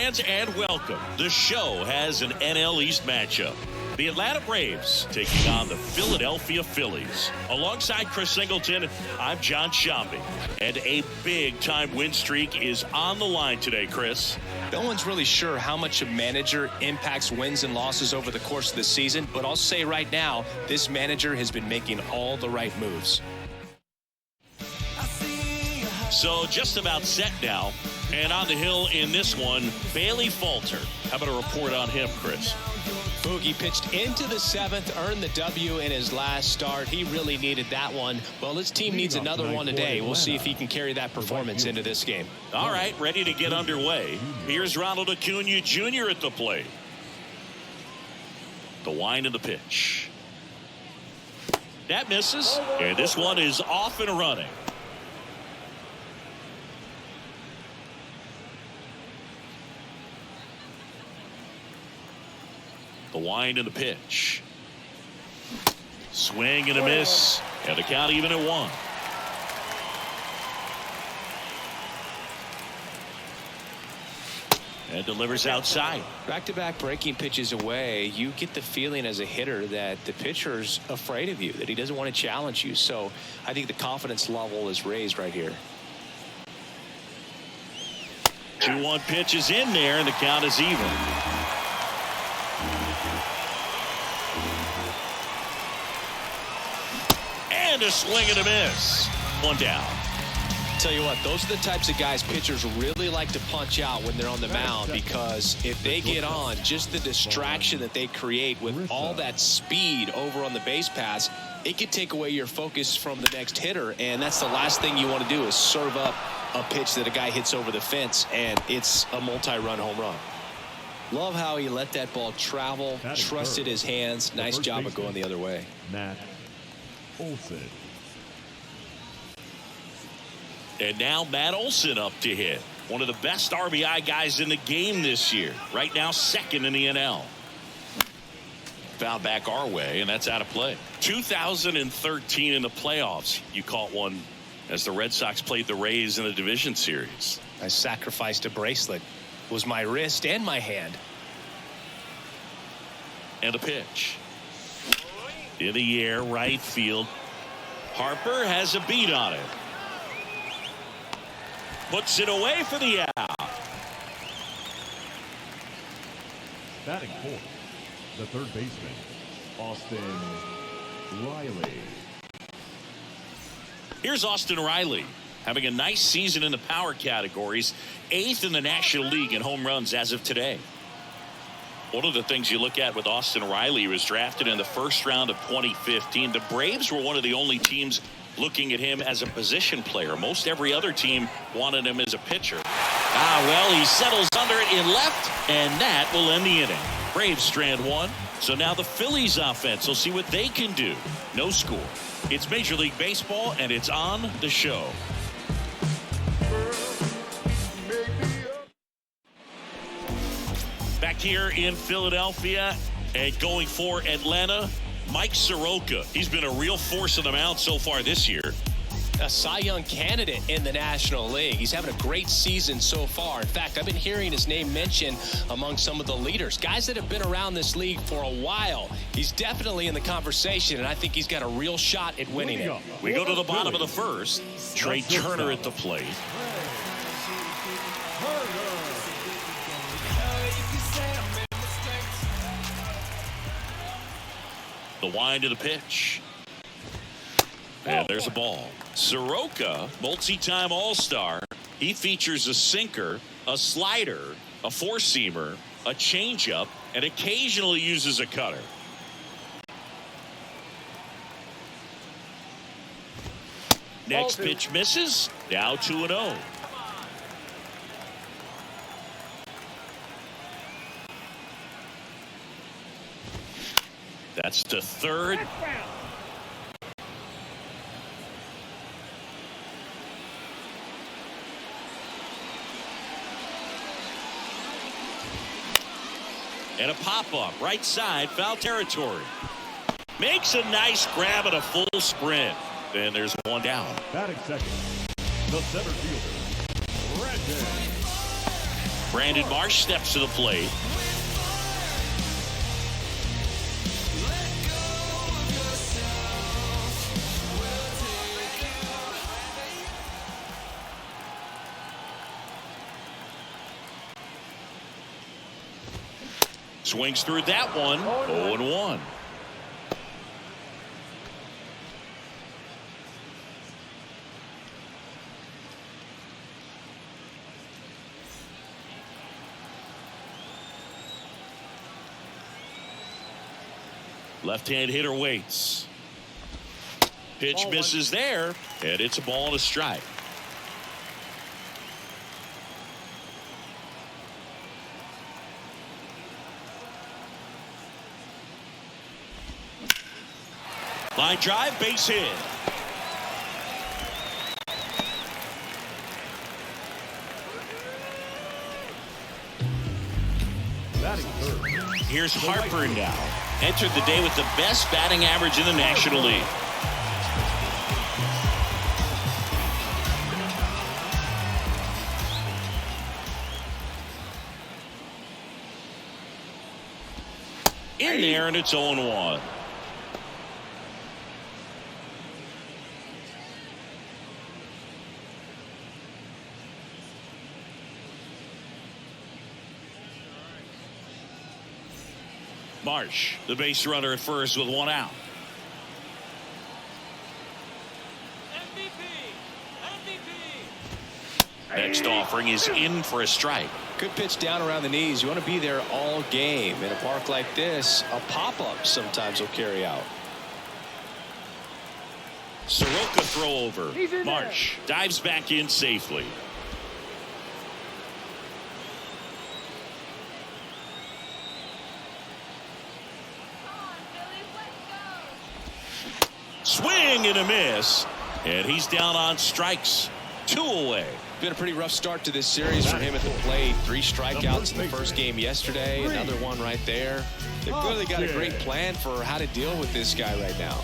fans, and welcome. The show has an NL East matchup. The Atlanta Braves taking on the Philadelphia Phillies. Alongside Chris Singleton, I'm John Shambi. And a big-time win streak is on the line today, Chris. No one's really sure how much a manager impacts wins and losses over the course of the season, but I'll say right now, this manager has been making all the right moves. So just about set now. And on the hill in this one, Bailey Falter. How about a report on him, Chris? Boogie pitched into the seventh, earned the W in his last start. He really needed that one. Well, his team needs another one today. We'll see if he can carry that performance into this game. All right, ready to get underway. Here's Ronald Acuna Jr. at the plate. The wind of the pitch. That misses, and this one is off and running. The wind and the pitch. Swing and a miss. And the count even at 1. And delivers outside. Back-to-back breaking pitches away, you get the feeling as a hitter that the pitcher's afraid of you, that he doesn't want to challenge you. So I think the confidence level is raised right here. 2-1 pitch is in there, and the count is even. And a swing and a miss. One down. Tell you what, those are the types of guys pitchers really like to punch out when they're on the mound, because if they get on, just the distraction that they create with all that speed over on the base pass, it could take away your focus from the next hitter, and that's the last thing you want to do is serve up a pitch that a guy hits over the fence and it's a multi-run home run. Love how he let that ball travel, trusted his hands. Nice job of going the other way. Olson. And now Matt Olson up to hit. One of the best RBI guys in the game this year. Right now, second in the NL. Foul back our way, and that's out of play. 2013 in the playoffs, you caught one as the Red Sox played the Rays in the Division Series. I sacrificed a bracelet. It was my wrist and my hand. And a pitch. In the air, right field. Harper has a beat on it. Puts it away for the out. Batting fourth, the third baseman, Austin Riley. Here's Austin Riley, having a nice season in the power categories, 8th in the National League in home runs as of today. One of the things you look at with Austin Riley, he was drafted in the first round of 2015. The Braves were one of the only teams looking at him as a position player. Most every other team wanted him as a pitcher. Well, he settles under it in left, and that will end the inning. Braves strand 1. So now the Phillies offense will see what they can do. No score. It's Major League Baseball, and it's on the show. Back here in Philadelphia and going for Atlanta, Mike Soroka. He's been a real force on the mound so far this year. A Cy Young candidate in the National League. He's having a great season so far. In fact, I've been hearing his name mentioned among some of the leaders, guys that have been around this league for a while. He's definitely in the conversation, and I think he's got a real shot at winning it. We go to the bottom of the first. Trey Turner at the plate. The wind of the pitch. And there's a ball. Soroka, multi-time All-Star. He features a sinker, a slider, a four-seamer, a changeup, and occasionally uses a cutter. Next pitch misses. Now 2-0. That's to third. And a pop-up, right side, foul territory. Makes a nice grab at a full sprint. Then there's one down. Batting second, the center fielder, Brandon. Brandon Marsh steps to the plate. Swings through that one. 0-1. Left-hand hitter waits. Pitch misses there, and it's a ball and a strike. Line drive, base hit. Batting third. Here's Harper now. Entered the day with the best batting average in the National League. In there, and it's 0-1. Marsh, the base runner at first with one out. Next offering is in for a strike. Good pitch down around the knees. You want to be there all game. In a park like this, a pop-up sometimes will carry out. Soroka throw over. Marsh dives back in safely. Swing and a miss, and he's down on strikes. 2 away. Been a pretty rough start to this series for him at the plate. 3 strikeouts in the first game yesterday. Another one right there. They've clearly got a great plan for how to deal with this guy right now.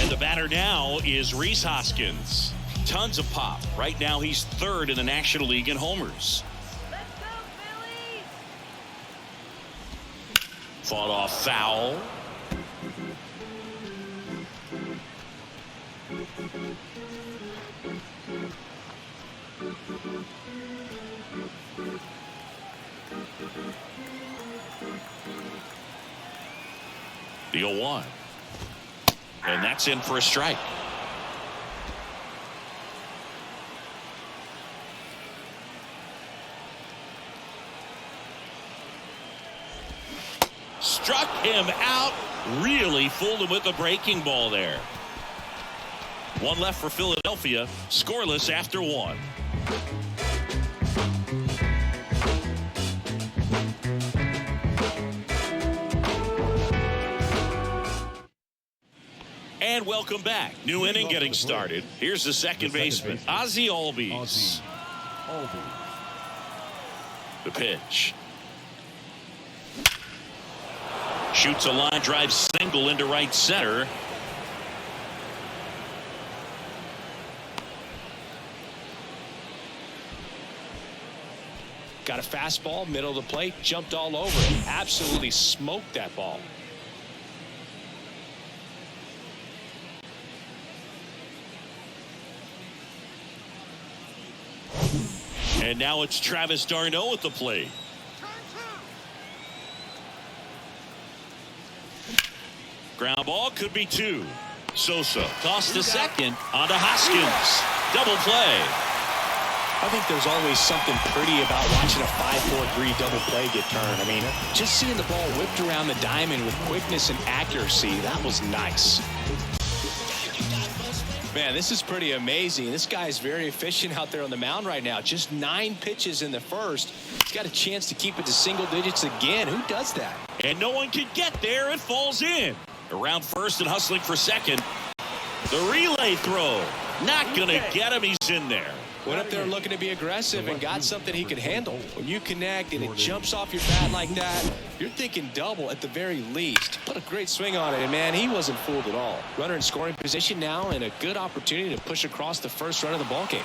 And the batter now is Rhys Hoskins. Tons of pop. Right now he's 3rd in the National League in homers. Let's go, Phillies! Fought off foul. The 0-1. And that's in for a strike. Struck him out. Really fooled him with the breaking ball there. 1 left for Philadelphia. Scoreless after 1. And welcome back. New inning getting started. Here's the second baseman, Ozzie Albies. The pitch. Shoots a line drive single into right center. Got a fastball, middle of the plate, jumped all over it. Absolutely smoked that ball. And now it's Travis d'Arnaud at the plate. Ground ball could be 2. Sosa tossed to second onto Hoskins. Double play. I think there's always something pretty about watching a 5-4-3 double play get turned. I mean, just seeing the ball whipped around the diamond with quickness and accuracy, that was nice. Man, this is pretty amazing. This guy is very efficient out there on the mound right now. Just 9 pitches in the first. He's got a chance to keep it to single digits again. Who does that? And no one can get there. It falls in. Around first and hustling for second. The relay throw. Not going to get him. He's in there. Went up there looking to be aggressive and got something he could handle. When you connect and it jumps off your bat like that, you're thinking double at the very least. Put a great swing on it, and man, he wasn't fooled at all. Runner in scoring position now, and a good opportunity to push across the first run of the ballgame.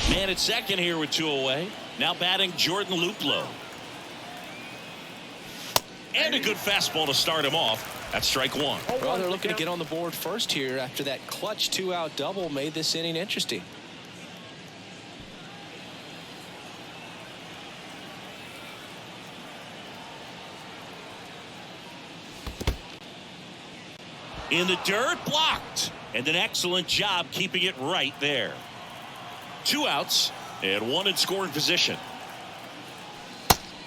Man at second here with 2 away. Now batting Jordan Luplow. And a good fastball to start him off. That's strike one. Well, they're looking to get on the board first here after that clutch 2-out double made this inning interesting. In the dirt, blocked. And an excellent job keeping it right there. 2 outs and 1 in scoring position.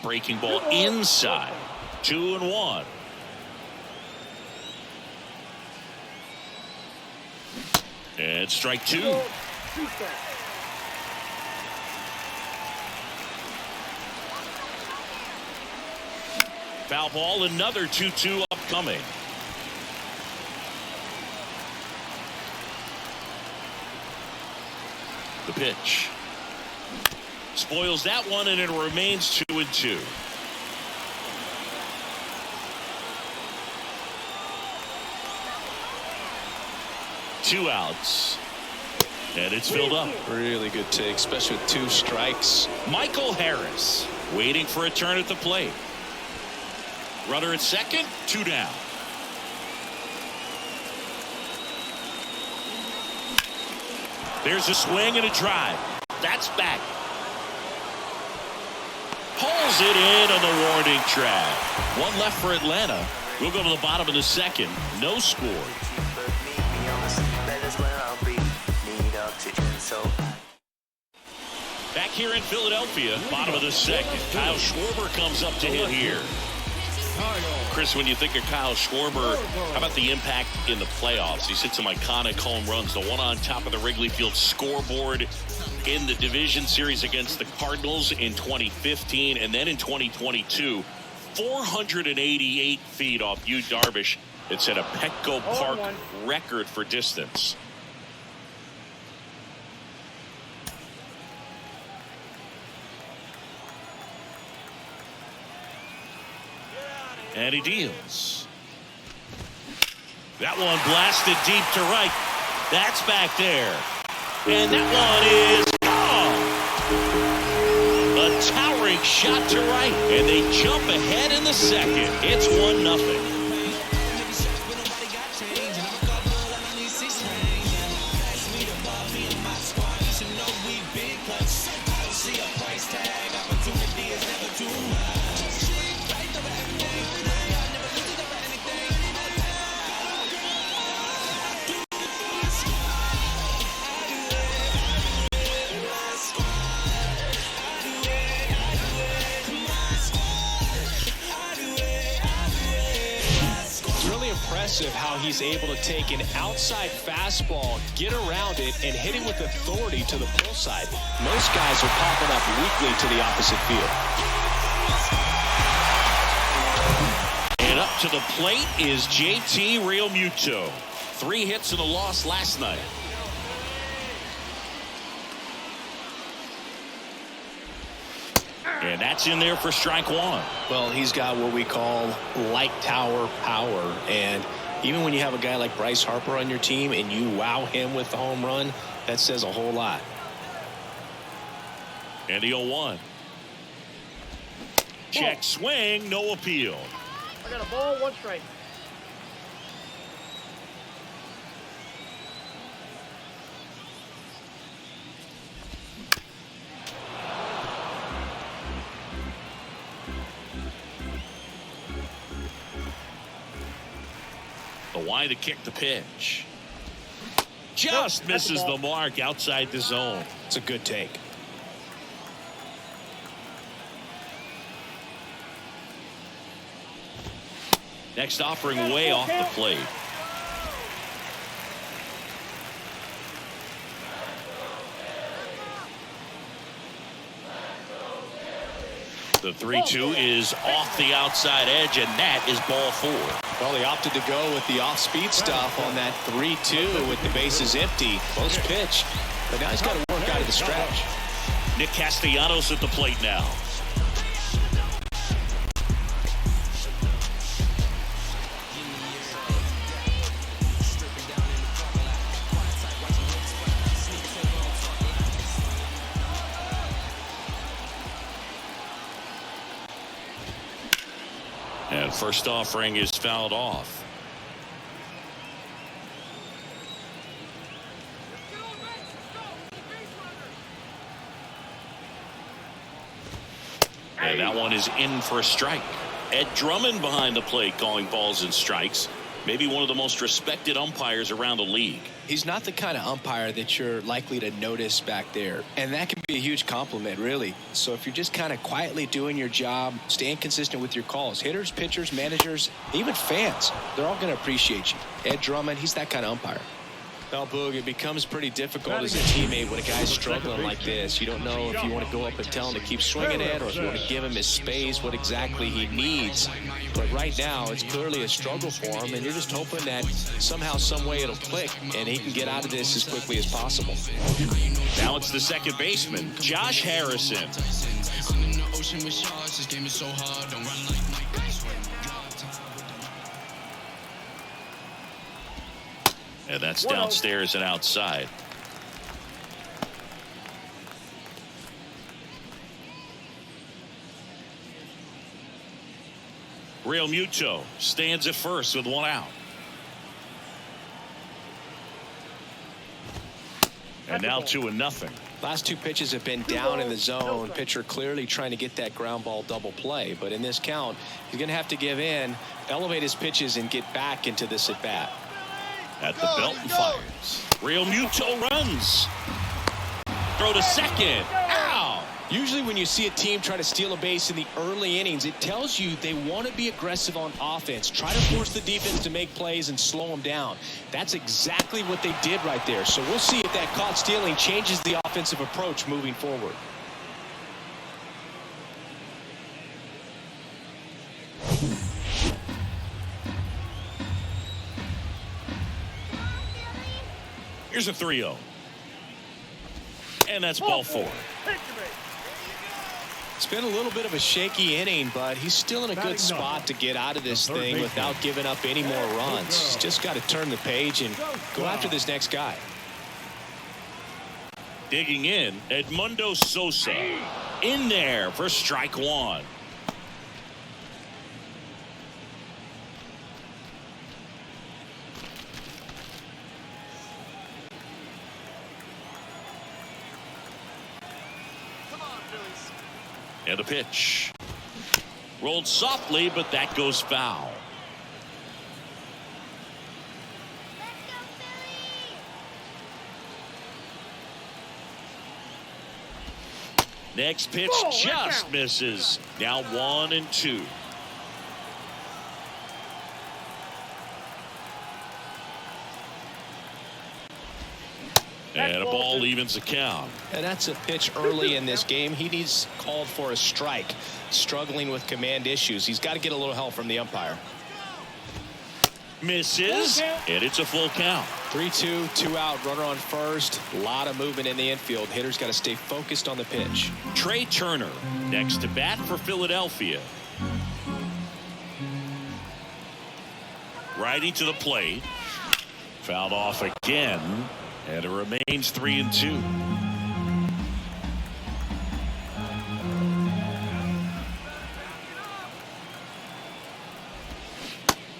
Breaking ball inside. 2-1. And strike 2. Foul ball, another 2-2 upcoming. The pitch. Spoils that one, and it remains 2-2. Two outs. And it's filled up. Really good take, especially with 2 strikes. Michael Harris waiting for a turn at the plate. Runner at second, 2 down. There's a swing and a drive. That's back. Pulls it in on the warning track. 1 left for Atlanta. We'll go to the bottom of the second. No score. Back here in Philadelphia, bottom of the second. Kyle Schwarber comes up to hit here. Chris, when you think of Kyle Schwarber, how about the impact in the playoffs? He's hit some iconic home runs. The one on top of the Wrigley Field scoreboard in the division series against the Cardinals in 2015. And then in 2022, 488 feet off Yu Darvish. It set a Petco Park record for distance. And he deals. That one blasted deep to right. That's back there. And that one is gone. A towering shot to right. And they jump ahead in the second. It's 1-0. How he's able to take an outside fastball, get around it, and hit it with authority to the pull side. Most guys are popping up weakly to the opposite field. And up to the plate is JT Realmuto. 3 hits and a loss last night. And that's in there for strike 1. Well, he's got what we call light tower power, and even when you have a guy like Bryce Harper on your team and you wow him with the home run, that says a whole lot. And the 0-1. Check swing, no appeal. I got a ball, 1 strike. Why to kick the pitch. Just misses the mark outside the zone. It's a good take. Next offering way off the plate. The 3-2 is off the outside edge, and that is ball 4. Well, he opted to go with the off-speed stuff on that 3-2 with the bases empty. Close pitch, but now he's got to work out of the stretch. Nick Castellanos at the plate now. And first offering is fouled off. And that one is in for a strike. Ed Drummond behind the plate calling balls and strikes. Maybe one of the most respected umpires around the league. He's not the kind of umpire that you're likely to notice back there. And that can be a huge compliment, really. So if you're just kind of quietly doing your job, staying consistent with your calls, hitters, pitchers, managers, even fans, they're all going to appreciate you. Ed Drummond, he's that kind of umpire. Well, Boog, it becomes pretty difficult as a teammate when a guy's struggling like this. You don't know if you want to go up and tell him to keep swinging it or if you want to give him his space, what exactly he needs. But right now, it's clearly a struggle for him, and you're just hoping that somehow, some way it'll click, and he can get out of this as quickly as possible. Now it's the second baseman, Josh Harrison. And that's downstairs and outside. Real Muto stands at first with one out. And now 2-0. Last two pitches have been down in the zone. Pitcher clearly trying to get that ground ball double play. But in this count, he's going to have to give in, elevate his pitches, and get back into this at bat. At the belt and fires. Real Muto runs. Throw to second. Ow! Usually when you see a team try to steal a base in the early innings, it tells you they want to be aggressive on offense. Try to force the defense to make plays and slow them down. That's exactly what they did right there. So we'll see if that caught stealing changes the offensive approach moving forward. Here's a 3-0. And that's ball 4. It's been a little bit of a shaky inning, but he's still in a good spot to get out of this thing without giving up any more runs. He's just got to turn the page and go after this next guy. Digging in, Edmundo Sosa. In there for strike 1. And a pitch. Rolled softly, but that goes foul. Next pitch just misses. Now 1-2. And a ball evens the count. And that's a pitch early in this game. He needs called for a strike. Struggling with command issues. He's got to get a little help from the umpire. Misses, and it's a full count. 3-2, 2 out, runner on first. A lot of movement in the infield. Hitter's got to stay focused on the pitch. Trey Turner next to bat for Philadelphia. Righty to the plate. Fouled off again. And it remains 3-2.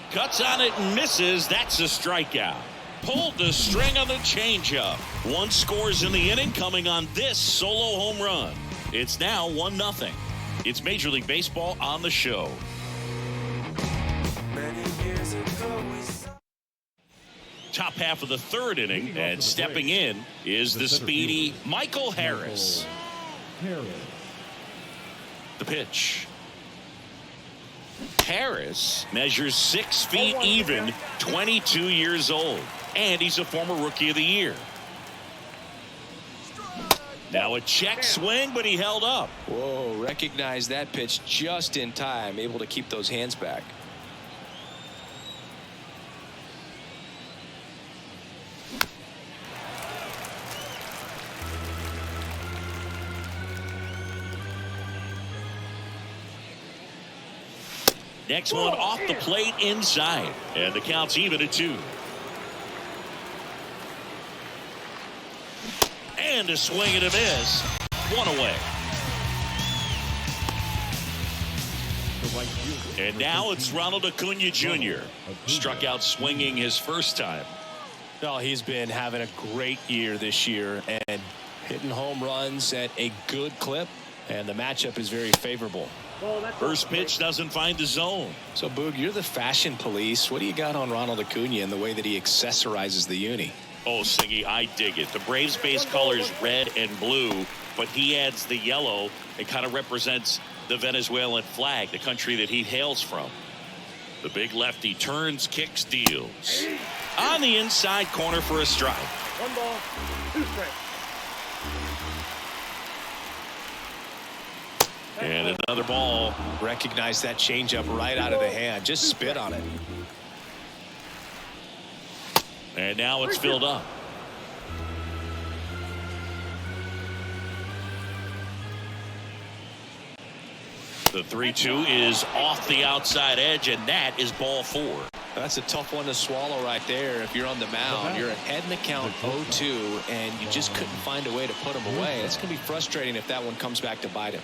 Cuts on it and misses. That's a strikeout. Pulled the string on the changeup. One scores in the inning coming on this solo home run. It's now 1-0. It's Major League Baseball on the show. Top half of the third inning, and stepping in is the speedy Michael Harris. The pitch. Harris measures 6 feet even, 22 years old, and he's a former Rookie of the Year. Now a check swing, but he held up. Whoa, recognized that pitch just in time, able to keep those hands back. Next one off the plate inside. And the count's even at 2. And a swing and a miss. 1 away. And now it's Ronald Acuna Jr. Struck out swinging his first time. Well, he's been having a great year this year and hitting home runs at a good clip. And the matchup is very favorable. First pitch doesn't find the zone. So, Boog, you're the fashion police. What do you got on Ronald Acuna and the way that he accessorizes the uni? Oh, Singy, I dig it. The Braves base color is red and blue, but he adds the yellow. It kind of represents the Venezuelan flag, the country that he hails from. The big lefty turns, kicks, deals. On the inside corner for a strike. 1 ball, 2 strikes. And another ball. Recognize that changeup right out of the hand. Just spit on it. And now it's filled up. The 3-2 is off the outside edge, and that is ball 4. That's a tough one to swallow right there. If you're on the mound, you're ahead in the count 0-2, and you just couldn't find a way to put him away. It's going to be frustrating if that one comes back to bite him.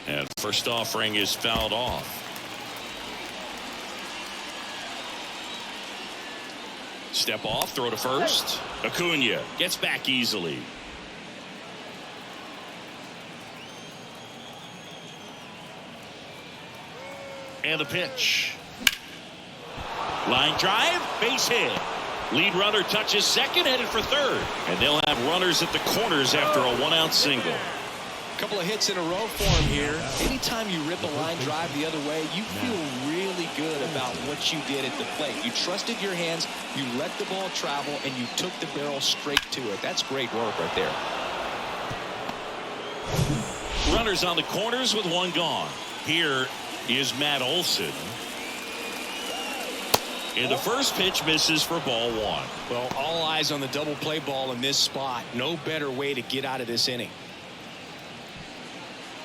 And first offering is fouled off. Step off, throw to first. Acuna gets back easily. And the pitch. Line drive, base hit. Lead runner touches second, headed for third. And they'll have runners at the corners after a 1-out single. Couple of hits in a row for him here. Anytime you rip a line drive the other way, you feel really good about what you did at the plate. You trusted your hands, you let the ball travel, and you took the barrel straight to it. That's great work right there. Runners on the corners with 1 gone. Here is Matt Olson. And the first pitch misses for ball 1. Well, all eyes on the double play ball in this spot. No better way to get out of this inning.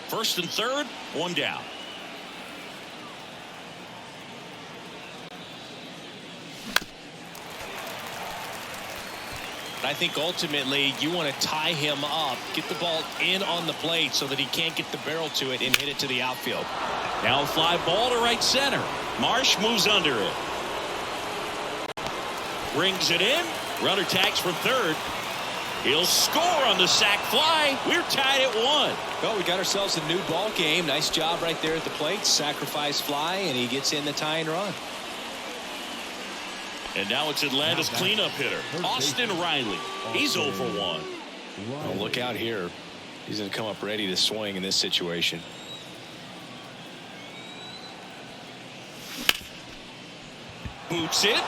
First and third, 1 down. I think ultimately you want to tie him up, get the ball in on the plate so that he can't get the barrel to it and hit it to the outfield. Now a fly ball to right center. Marsh moves under it. Brings it in. Runner tags for third. He'll score on the sac fly. We're tied at 1. Well, we got ourselves a new ball game. Nice job right there at the plate. Sacrifice fly, and he gets in the tying run. And now it's Atlanta's cleanup hitter, Austin Riley. He's 0 for 1. Well, look out here. He's going to come up ready to swing in this situation. Boots it.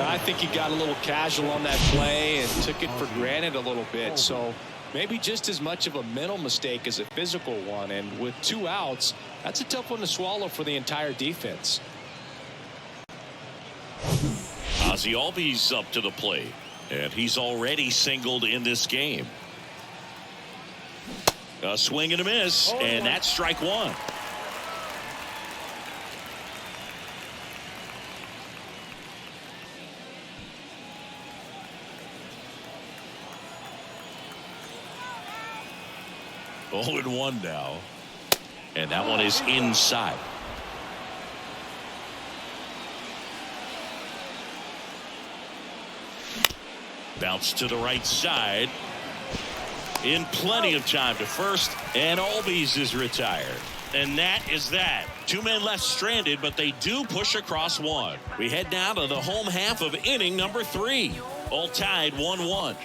I think he got a little casual on that play and took it for granted a little bit. So maybe just as much of a mental mistake as a physical one. And with 2 outs, that's a tough one to swallow for the entire defense. Ozzie Albies up to the plate. And he's already singled in this game. A swing and a miss. And that's strike 1. Oh, and 1 now. And that one is inside. Bounce to the right side. In plenty of time to first. And Albies is retired. And that is that. 2 men left stranded, but they do push across 1. We head now to the home half of inning number 3. All tied 1-1.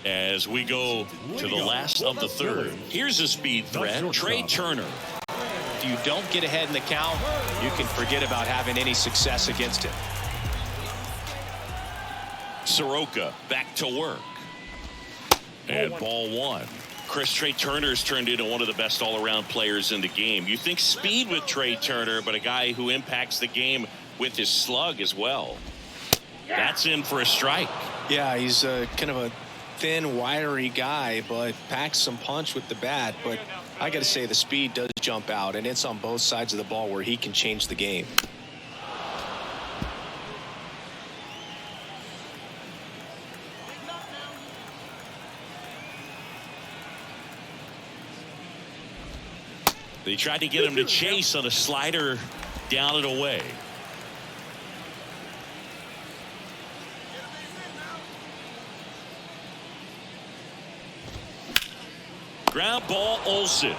As we go to the last of the third, here's a speed threat, Trey Turner. If you don't get ahead in the count, you can forget about having any success against him. Soroka back to work. And ball one. Chris, Trey Turner's turned into one of the best all-around players in the game. You think speed with Trey Turner, but a guy who impacts the game with his slug as well. That's in for a strike. Yeah, he's kind of a thin, wiry guy, but packs some punch with the bat. But I got to say, the speed does jump out, and it's on both sides of the ball where he can change the game. They tried to get him to chase on a slider down and away. Ground ball, Olsen.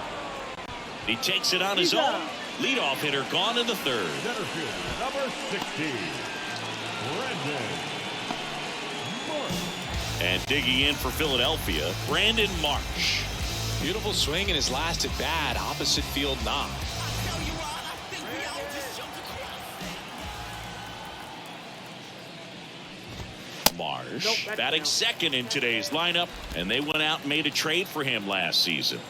He takes it on his own. Leadoff hitter gone in the third. Center fielder, number 60, Brandon Marsh. And digging in for Philadelphia, Brandon Marsh. Beautiful swing in his last at bat, opposite field knock. Marsh batting second in today's lineup, and they went out and made a trade for him last season.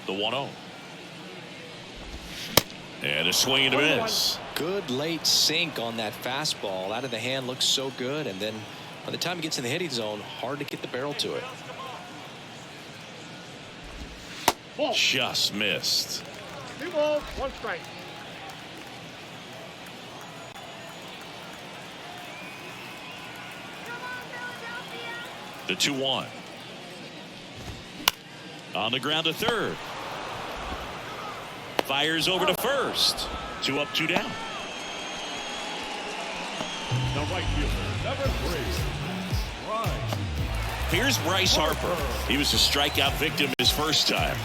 The 1-0. And a swing and a miss. Good late sink on that fastball. Out of the hand, looks so good, and then by the time it gets in the hitting zone, hard to get the barrel to it. Just missed. 2 balls, 1 strike. The 2-1. On the ground to third. Fires over to first. 2 up, 2 down. The right fielder, number 3, Bryce. Here's Bryce Harper. He was a strikeout victim his first time.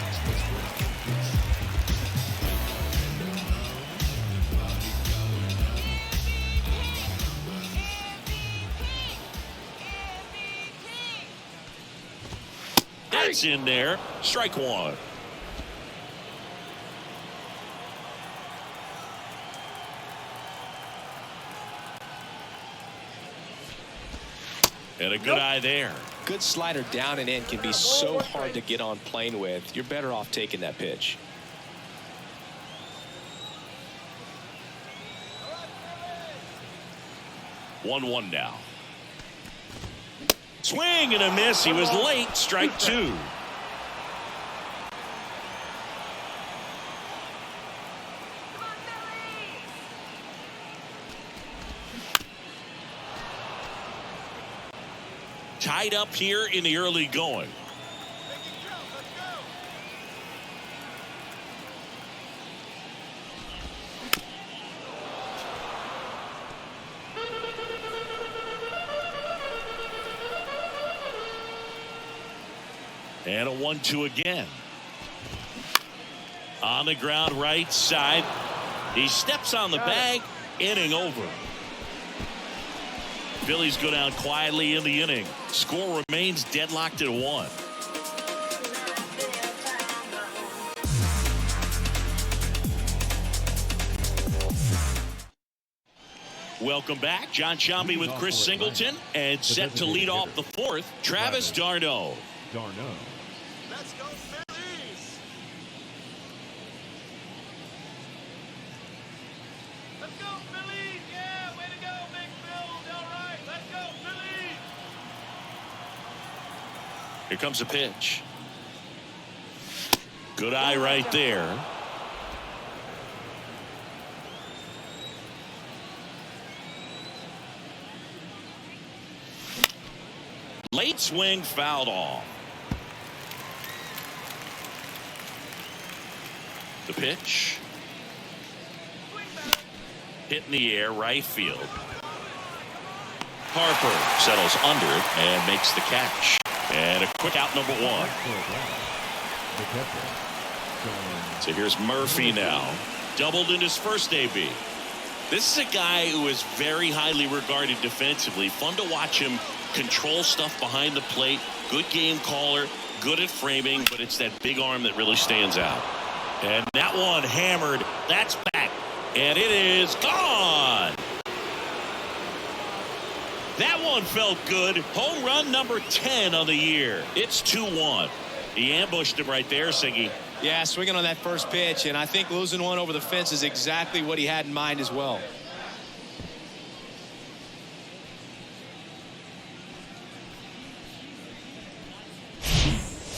That's in there. Strike one. And a good eye there. Good slider down and in can be so hard to get on plane with. You're better off taking that pitch. One now. Swing and a miss. He was late. Strike 2. Tied up here in the early going. And a 1-2 again. On the ground right side. He steps on the bag. Inning over. Phillies go down quietly in the inning. Score remains deadlocked at 1. Welcome back. John Sciambi with Chris Singleton, and set to lead off the fourth, Travis d'Arnaud. Let's go Phillies! Let's go Phillies! Yeah, way to go, Big Phil. All right, let's go Phillies! Here comes a pitch. Good eye right there. Late swing fouled off. The pitch. Hit in the air, right field. Harper settles under it and makes the catch. And a quick out, number 1. So here's Murphy now. Doubled in his first AB. This is a guy who is very highly regarded defensively. Fun to watch him control stuff behind the plate. Good game caller, good at framing, but it's that big arm that really stands out. And that one hammered. That's back. And it is gone. That one felt good. Home run number 10 on the year. It's 2-1. He ambushed him right there, Siggy. Yeah, swinging on that first pitch, and I think losing one over the fence is exactly what he had in mind as well.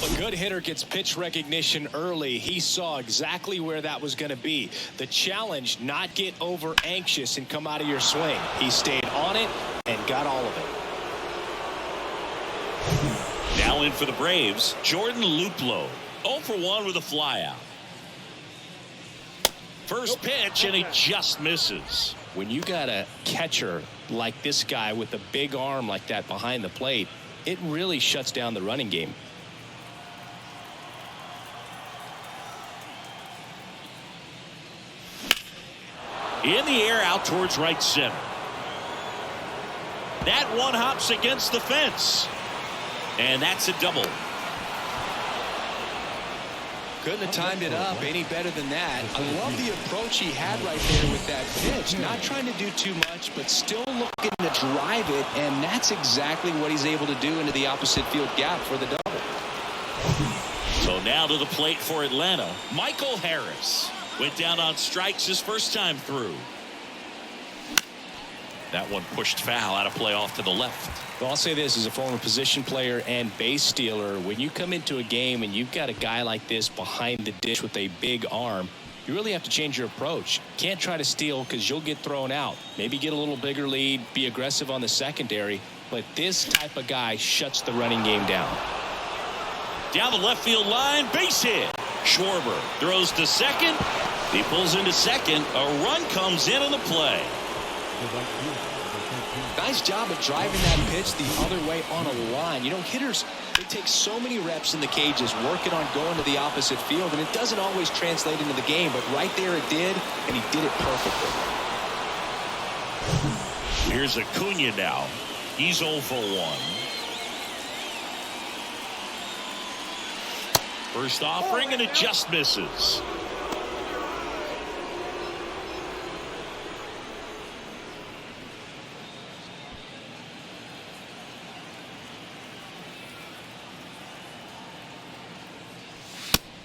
A good hitter gets pitch recognition early. He saw exactly where that was going to be. The challenge, not get over anxious and come out of your swing. He stayed on it and got all of it. Now in for the Braves, Jordan Luplow. 0 for 1 with a flyout. First pitch, and he just misses. When you got a catcher like this guy with a big arm like that behind the plate, it really shuts down the running game. In the air, out towards right center. That one hops against the fence. And that's a double. Couldn't have timed it up any better than that. I love the approach he had right there with that pitch. Not trying to do too much, but still looking to drive it, and that's exactly what he's able to do into the opposite field gap for the double. So now to the plate for Atlanta, Michael Harris. Went down on strikes his first time through. That one pushed foul, out of play off to the left. Well, I'll say this as a former position player and base stealer. When you come into a game and you've got a guy like this behind the dish with a big arm, you really have to change your approach. Can't try to steal because you'll get thrown out. Maybe get a little bigger lead, be aggressive on the secondary. But this type of guy shuts the running game down. Down the left field line, base hit. Schwarber throws to second. He pulls into second. A run comes in on the play. Nice job of driving that pitch the other way on a line. You know, hitters, they take so many reps in the cages working on going to the opposite field, and it doesn't always translate into the game, but right there it did, and he did it perfectly. Here's Acuna now. He's 0 for 1. First offering, and it just misses.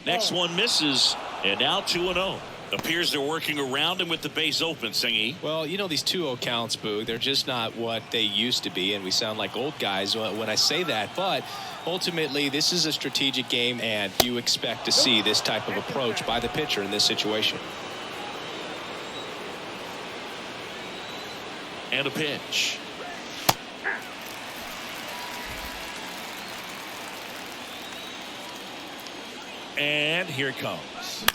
Next one misses, and now 2-0. Appears they're working around him with the base open, Singy. Well, you know, these 2-0 counts, Boo, they're just not what they used to be, and we sound like old guys when I say that. But ultimately, this is a strategic game, and you expect to see this type of approach by the pitcher in this situation. And a pitch. And here it comes.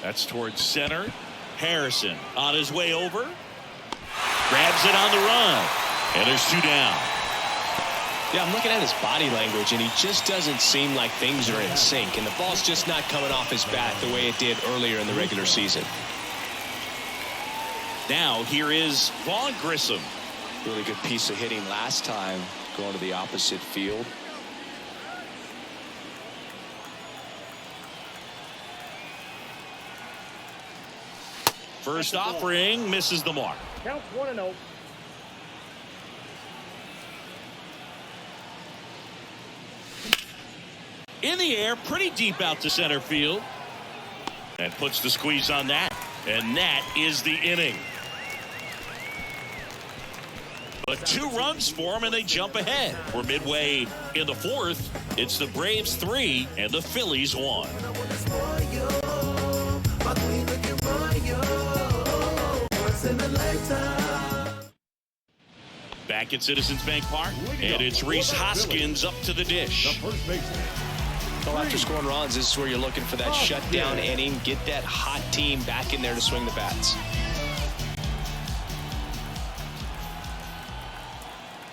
That's towards center. Harrison on his way over. Grabs it on the run. And there's 2 down. Yeah, I'm looking at his body language, and he just doesn't seem like things are in sync. And the ball's just not coming off his bat the way it did earlier in the regular season. Now here is Vaughn Grissom. Really good piece of hitting last time, going to the opposite field. First offering misses the mark. Count 1-0. In the air, pretty deep out to center field. And puts the squeeze on that. And that is the inning. But 2 runs for them, and they jump ahead. We're midway in the 4th. It's the Braves 3 and the Phillies 1. Back at Citizens Bank Park, and it's Rhys Hoskins up to the dish. Well, after scoring runs, this is where you're looking for that shutdown inning. Get that hot team back in there to swing the bats.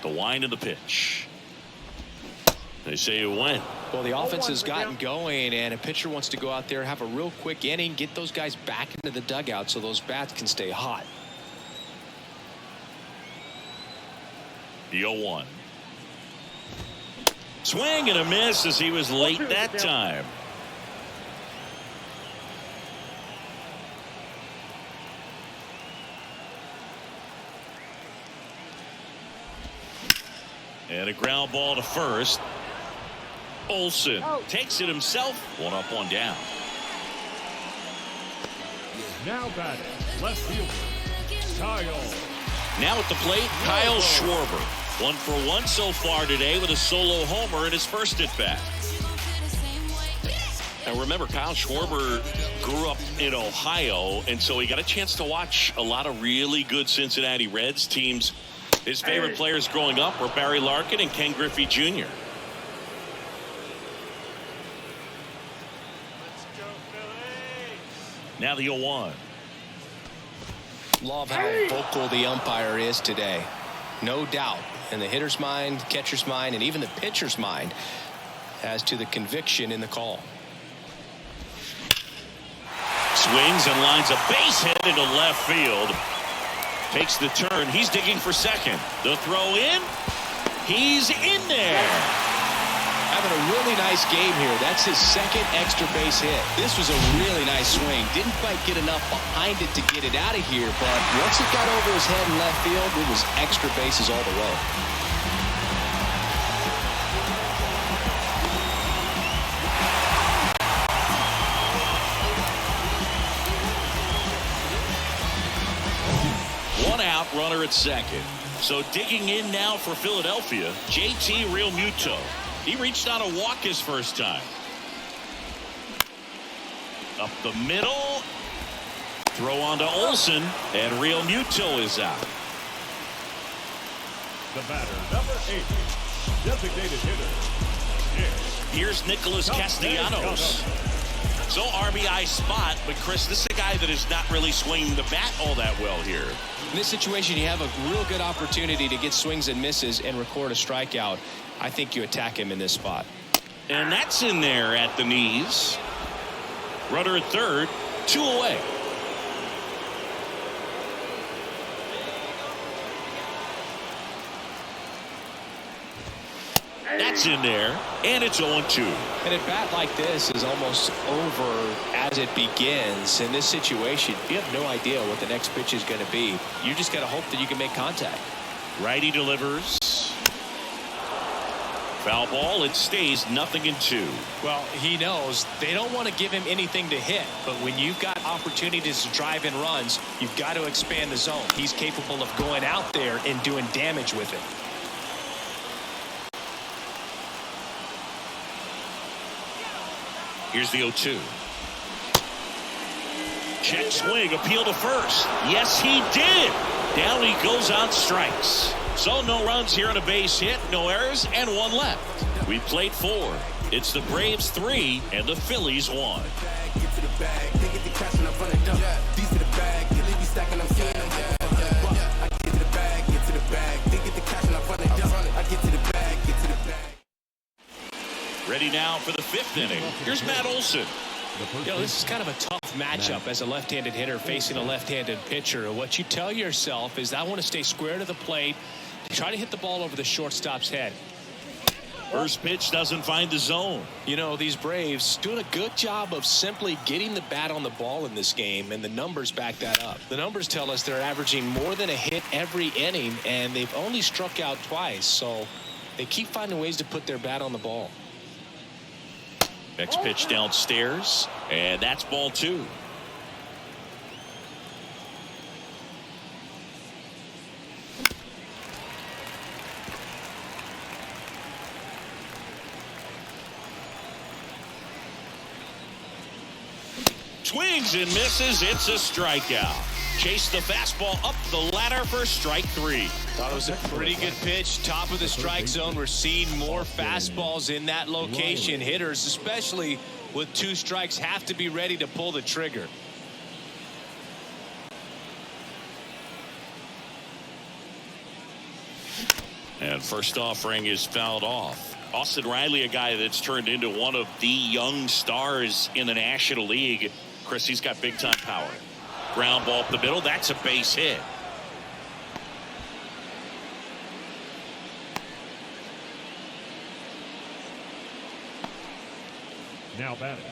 The wind of the pitch. They say it went. Well, the offense has gotten going, and a pitcher wants to go out there, have a real quick inning, get those guys back into the dugout so those bats can stay hot. The 0-1. Swing and a miss as he was late that time. And a ground ball to first. Olsen takes it himself. 1 up, 1 down. Now batting, left fielder, Kyle. Now at the plate, Kyle Schwarber. 1 for 1 so far today with a solo homer in his first at bat. Now remember, Kyle Schwarber grew up in Ohio, and so he got a chance to watch a lot of really good Cincinnati Reds teams. His favorite players growing up were Barry Larkin and Ken Griffey Jr. Now the 0-1. Love how vocal the umpire is today. No doubt in the hitter's mind, catcher's mind, and even the pitcher's mind as to the conviction in the call. Swings and lines a base hit into left field. Takes the turn. He's digging for second. The throw in. He's in there. Having a really nice game here. That's his second extra base hit. This was a really nice swing. Didn't quite get enough behind it to get it out of here, but once it got over his head in left field, it was extra bases all the way. One out, runner at second. So digging in now for Philadelphia, JT Realmuto. He reached on a walk his first time. Up the middle. Throw on to Olsen, and Realmuto is out. The batter, number 8, designated hitter. Here's Nicholas Castellanos. So RBI spot, but Chris, this is a guy that is not really swinging the bat all that well here. In this situation, you have a real good opportunity to get swings and misses and record a strikeout. I think you attack him in this spot. And that's in there at the knees. Runner at third, 2 away. That's in there, and it's 0-2. And a bat like this is almost over as it begins. In this situation, you have no idea what the next pitch is going to be. You just got to hope that you can make contact. Righty delivers. Foul ball. It stays 0-2. Well, he knows they don't want to give him anything to hit, but when you've got opportunities to drive in runs, you've got to expand the zone. He's capable of going out there and doing damage with it. Here's the 0-2. Check swing, appeal to first. Yes, he did. Down he goes on strikes. So no runs here on a base hit, no errors, and 1 left. We played 4. It's the Braves 3 and the Phillies 1. Ready now for the 5th inning. Here's Matt Olsen. You know, this is kind of a tough matchup as a left-handed hitter facing a left-handed pitcher. What you tell yourself is I want to stay square to the plate, try to hit the ball over the shortstop's head. First pitch doesn't find the zone. You know, these Braves doing a good job of simply getting the bat on the ball in this game, and the numbers back that up. The numbers tell us they're averaging more than a hit every inning, and they've only struck out twice, so they keep finding ways to put their bat on the ball. Next pitch downstairs, and that's ball 2. Swings and misses. It's a strikeout. Chase the fastball up the ladder for strike 3. Thought it was a pretty good pitch. Top of the strike zone. We're seeing more fastballs in that location. Hitters, especially with 2 strikes, have to be ready to pull the trigger. And first offering is fouled off. Austin Riley, a guy that's turned into one of the young stars in the National League. Chris, he's got big time power. Ground ball up the middle. That's a base hit. Now batting,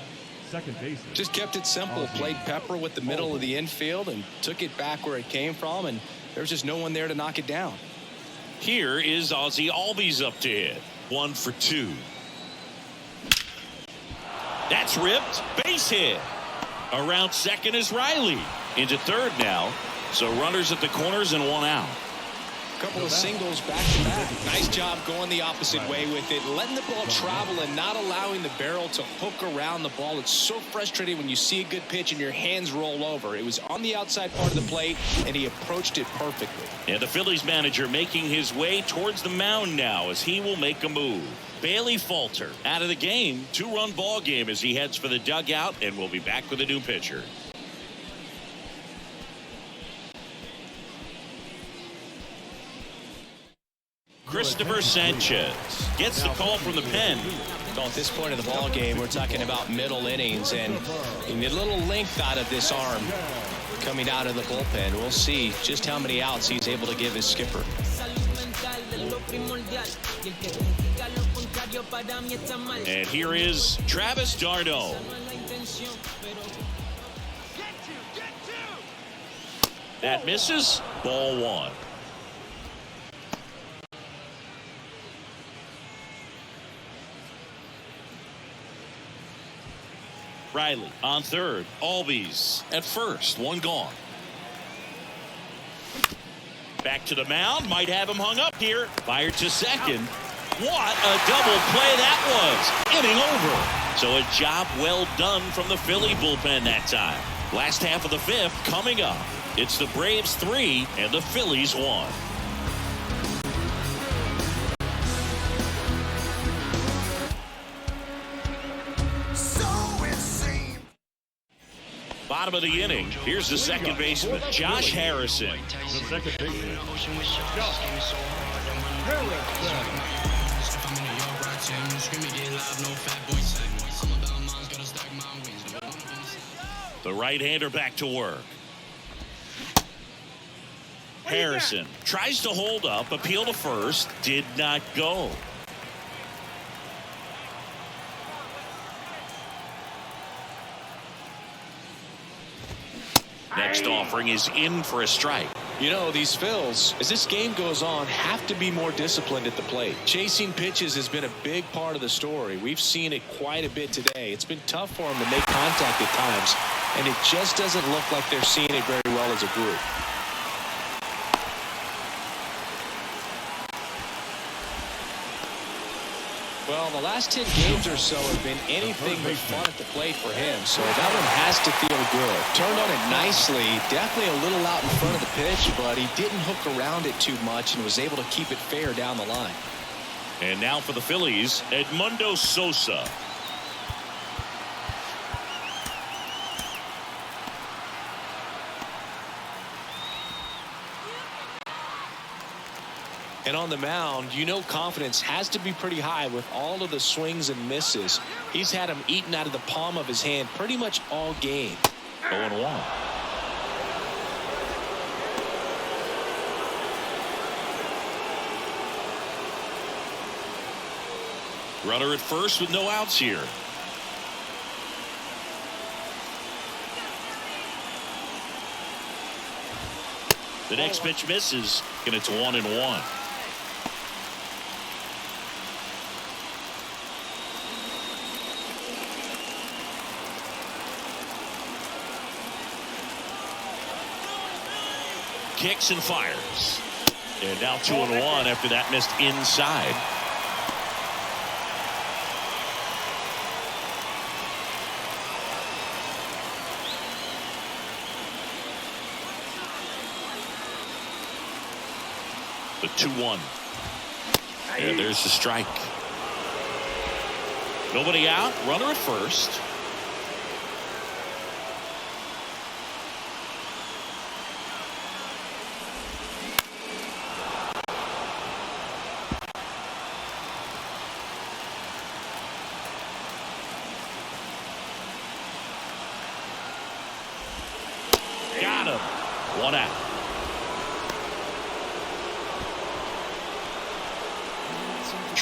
second baseman. Just kept it simple. Played pepper with the middle of the infield and took it back where it came from, and there's just no one there to knock it down. Here is Ozzie Albies up to hit. 1 for 2. That's ripped. Base hit. Around second is Riley. Into third now. So runners at the corners and one out. Couple of singles back to back. Nice job going the opposite way with it, letting the ball travel and not allowing the barrel to hook around the ball. It's so frustrating when you see a good pitch and your hands roll over. It was on the outside part of the plate, and he approached it perfectly. And the Phillies manager making his way towards the mound now as he will make a move. Bailey Falter out of the game. 2-run ball game as he heads for the dugout, and we'll be back with a new pitcher. Christopher Sanchez gets the call from the pen. So at this point of the ball game, we're talking about middle innings, and you need a little length out of this arm coming out of the bullpen. We'll see just how many outs he's able to give his skipper. And here is Travis d'Arnaud. That misses. Ball 1. Riley on third. Albies at first. 1 gone. Back to the mound. Might have him hung up here. Fired to second. What a double play that was. Inning over. So a job well done from the Philly bullpen that time. Last half of the 5th coming up. It's the Braves 3 and the Phillies 1. Bottom of the inning. Here's the second baseman, Josh Harrison. The second baseman, Josh Harrison. The right-hander back to work. Harrison tries to hold up, appeal to first, did not go. Next offering is in for a strike. You know, these Phils, as this game goes on, have to be more disciplined at the plate. Chasing pitches has been a big part of the story. We've seen it quite a bit today. It's been tough for them to make contact at times, and it just doesn't look like they're seeing it very well as a group. Well, the last 10 games or so have been anything but fun at the plate for him, so that one has to feel good. Turned on it nicely, definitely a little out in front of the pitch, but he didn't hook around it too much and was able to keep it fair down the line. And now for the Phillies, Edmundo Sosa. And on the mound, you know confidence has to be pretty high with all of the swings and misses. He's had them eaten out of the palm of his hand pretty much all game. 0-1. Runner at first with no outs here. The next pitch misses, and it's 1-1. Kicks and fires. And now 2-1 after that missed inside. The 2-1. And there's the strike. Nobody out. Runner at first. Got him. 1 out.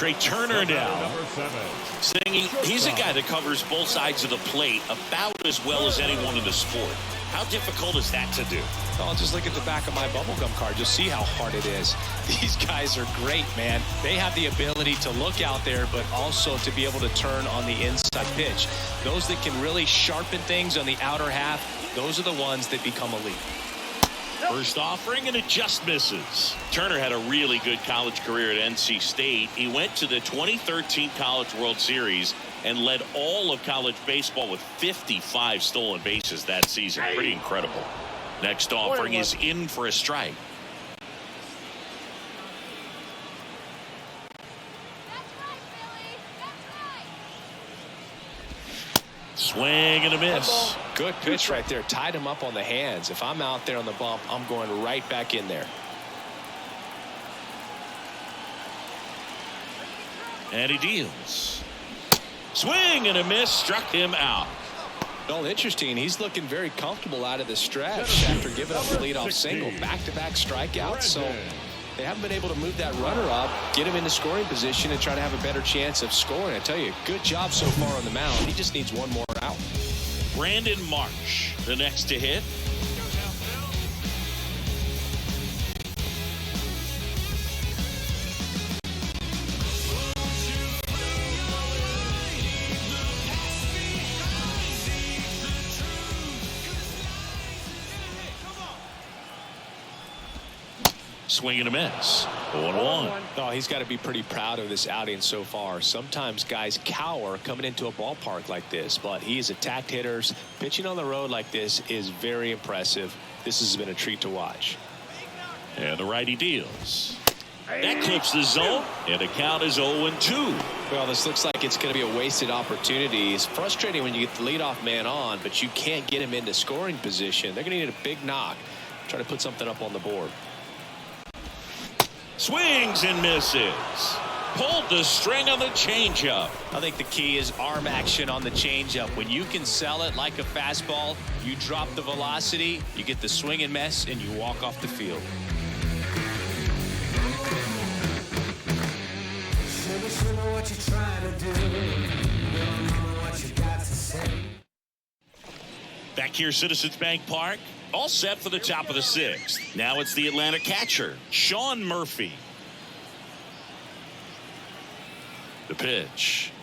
Trey Turner now. Number 7. Singing, he's a guy that covers both sides of the plate about as well as anyone in the sport. How difficult is that to do? Well, just look at the back of my bubblegum card. You'll see how hard it is. These guys are great, man. They have the ability to look out there, but also to be able to turn on the inside pitch. Those that can really sharpen things on the outer half, those are the ones that become elite. First offering, and it just misses. Turner had a really good college career at NC State. He went to the 2013 College World Series and led all of college baseball with 55 stolen bases that season. Pretty incredible. Next offering is in for a strike. Swing and a miss. Good pitch right there. Tied him up on the hands. If I'm out there on the bump, I'm going right back in there. And he deals. Swing and a miss. Struck him out. Well, interesting. He's looking very comfortable out of the stretch after giving up the leadoff single. Back-to-back strikeouts. So they haven't been able to move that runner up, get him into scoring position, and try to have a better chance of scoring. I tell you, good job so far on the mound. He just needs one more out. Brandon Marsh, the next to hit. Swing and a miss. 0-1. Oh, he's got to be pretty proud of this outing so far. Sometimes guys cower coming into a ballpark like this, but he's attacked hitters. Pitching on the road like this is very impressive. This has been a treat to watch. And the righty deals. That clips the zone, and the count is 0-2. Well, this looks like it's going to be a wasted opportunity. It's frustrating when you get the leadoff man on, but you can't get him into scoring position. They're going to need a big knock. Try to put something up on the board. Swings and misses. Pulled the string on the changeup. I think the key is arm action on the changeup. When you can sell it like a fastball, you drop the velocity, you get the swing and miss, and you walk off the field. Back here, Citizens Bank Park. All set for the top of the 6th. Now it's the Atlanta catcher, Sean Murphy. The pitch.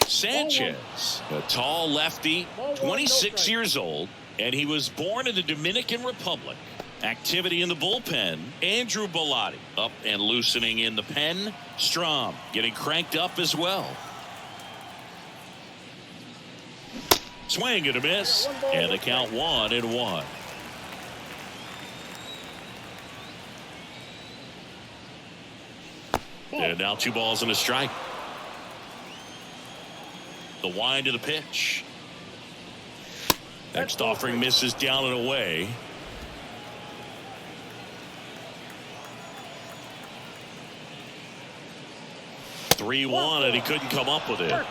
Sanchez, a tall lefty, 26 years old, and he was born in the Dominican Republic. Activity in the bullpen. Andrew Bellotti up and loosening in the pen. Strom getting cranked up as well. Swing and a miss, and the count 1-1. And now 2 balls and a strike. The wind of the pitch. Next offering misses down and away. (3-1), and he couldn't come up with it.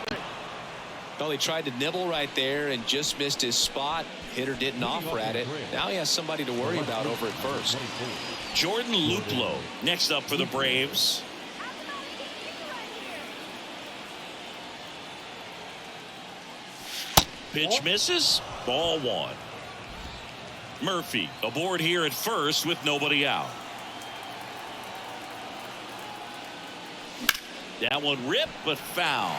Well, he tried to nibble right there and just missed his spot. Hitter didn't offer at it. Now he has somebody to worry about over at first. Jordan Luplow next up for the Braves. Pitch misses. Ball 1. Murphy aboard here at first with nobody out. That one ripped but foul.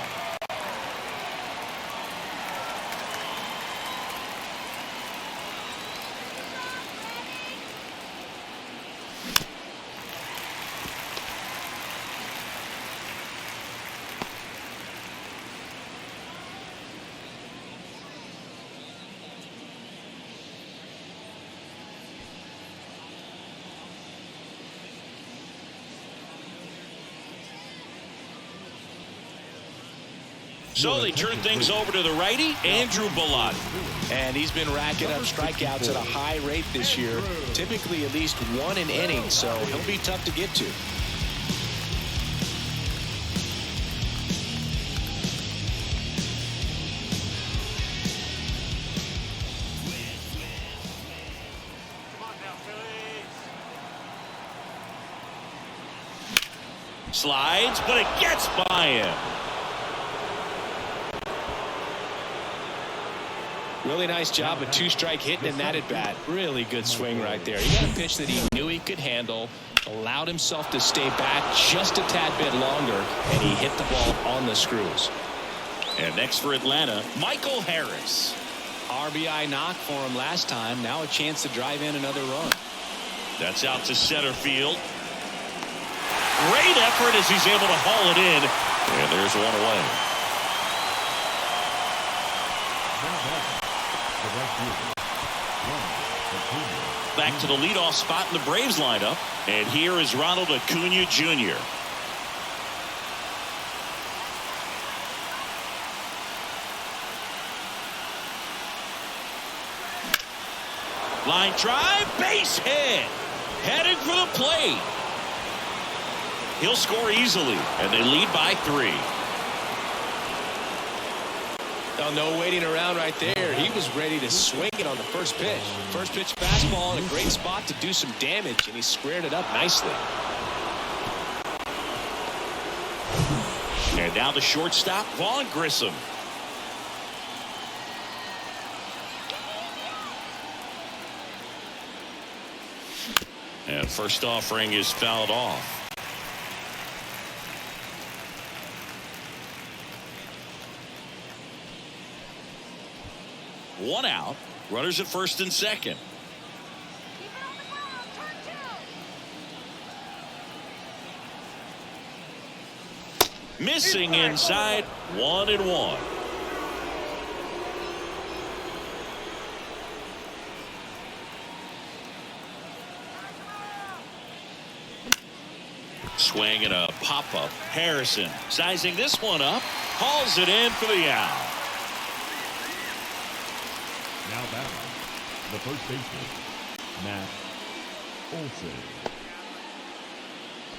So they turn things over to the righty, Andrew Bellotti. And he's been racking up strikeouts at a high rate this year, typically at least 1 an inning, so he'll be tough to get to. Slides, but it gets by him. Really nice job of two-strike hitting in that at bat. Really good swing right there. He got a pitch that he knew he could handle, allowed himself to stay back just a tad bit longer, and he hit the ball on the screws. And next for Atlanta, Michael Harris. RBI knock for him last time. Now a chance to drive in another run. That's out to center field. Great effort as he's able to haul it in. And there's one away. Back to the leadoff spot in the Braves lineup. And here is Ronald Acuna Jr. Line drive, base hit. Heading for the plate. He'll score easily, and they lead by 3. Oh, no waiting around right there. He was ready to swing it on the first pitch. First pitch fastball in a great spot to do some damage, and he squared it up nicely. And now the shortstop, Vaughn Grissom. And first offering is fouled off. One out. Runners at first and second. Missing inside. 1-1. Swing and a pop-up. Harrison sizing this one up. Hauls it in for the out. Now batting, the first baseman, Matt Olson.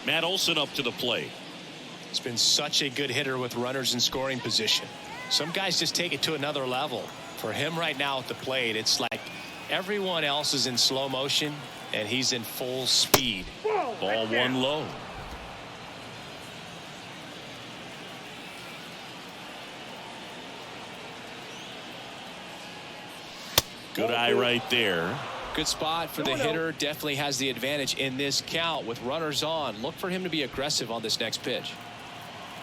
Matt Olson up to the plate. He's been such a good hitter with runners in scoring position. Some guys just take it to another level. For him right now at the plate, it's like everyone else is in slow motion and he's in full speed. Ball one low. Good eye right there. Good spot for the hitter. Definitely has the advantage in this count with runners on. Look for him to be aggressive on this next pitch.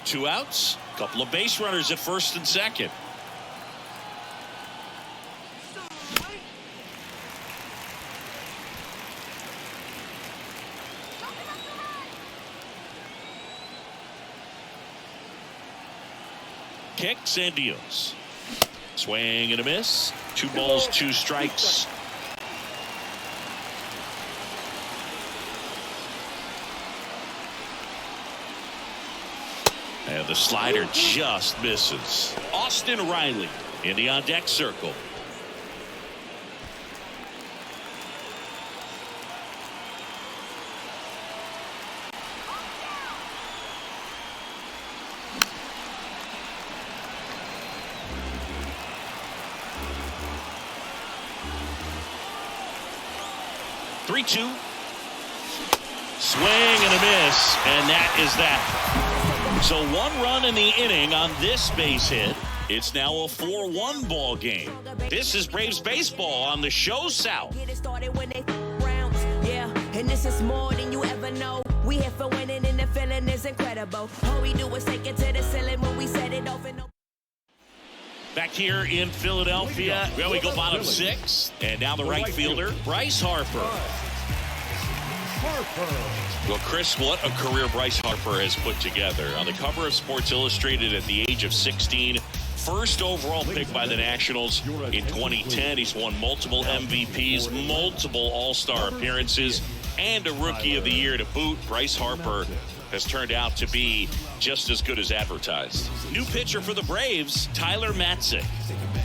2 outs. Couple of base runners at first and second. Kicks and deals. Swing and a miss. 2 balls, 2 strikes. And the slider just misses. Austin Riley in the on-deck circle. Three-two. Swing and a miss, and that is that. So 1 run in the inning on this base hit. It's now a 4-1 ball game. This is Braves baseball on the show South. Yeah, and this is more than you ever know. We here for winning and the feeling is incredible. All we do is take it to the ceiling when we set it off and open. Back here in Philadelphia, well, we go bottom 6. And now the right fielder, Bryce Harper. Well, Chris, what a career Bryce Harper has put together. On the cover of Sports Illustrated at the age of 16, first overall pick by the Nationals in 2010. He's won multiple MVPs, multiple All-Star appearances, and a Rookie of the Year to boot. Bryce Harper has turned out to be just as good as advertised. New pitcher for the Braves, Tyler Matzik.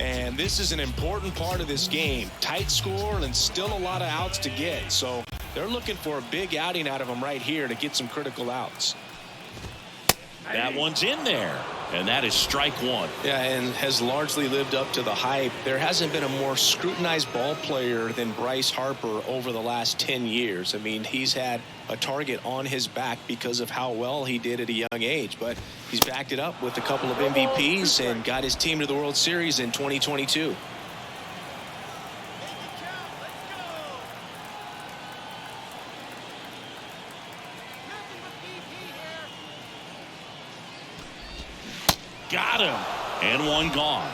And this is an important part of this game. Tight score and still a lot of outs to get. So they're looking for a big outing out of him right here to get some critical outs. That one's in there. And that is strike one. Yeah, and has largely lived up to the hype. There hasn't been a more scrutinized ball player than Bryce Harper over the last 10 years. I mean, he's had a target on his back because of how well he did at a young age. But he's backed it up with a couple of MVPs and got his team to the World Series in 2022. Got him. And one gone.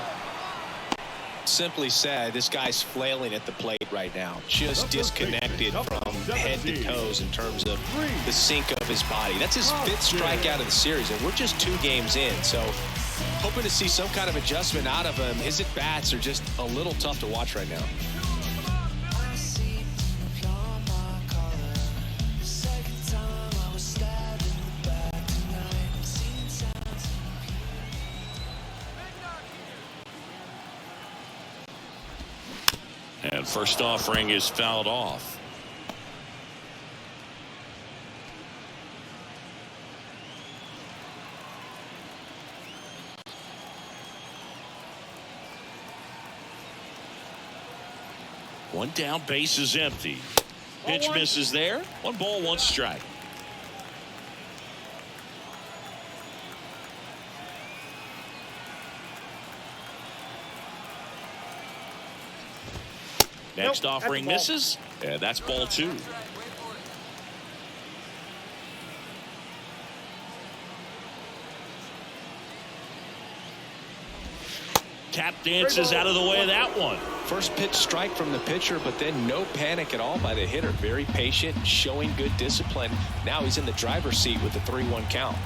Simply said, this guy's flailing at the plate right now. Just disconnected from head to toes in terms of the sink of his body. That's his 5th strikeout of the series, and we're just 2 games in. So hoping to see some kind of adjustment out of him. His at-bats are just a little tough to watch right now. And first offering is fouled off. One down, base is empty. Pitch misses there. 1 ball, 1 strike. Next offering misses, and that's ball 2. Tap dances out of the way of that one. First pitch strike from the pitcher, but then no panic at all by the hitter. Very patient, showing good discipline. Now he's in the driver's seat with the 3-1 count.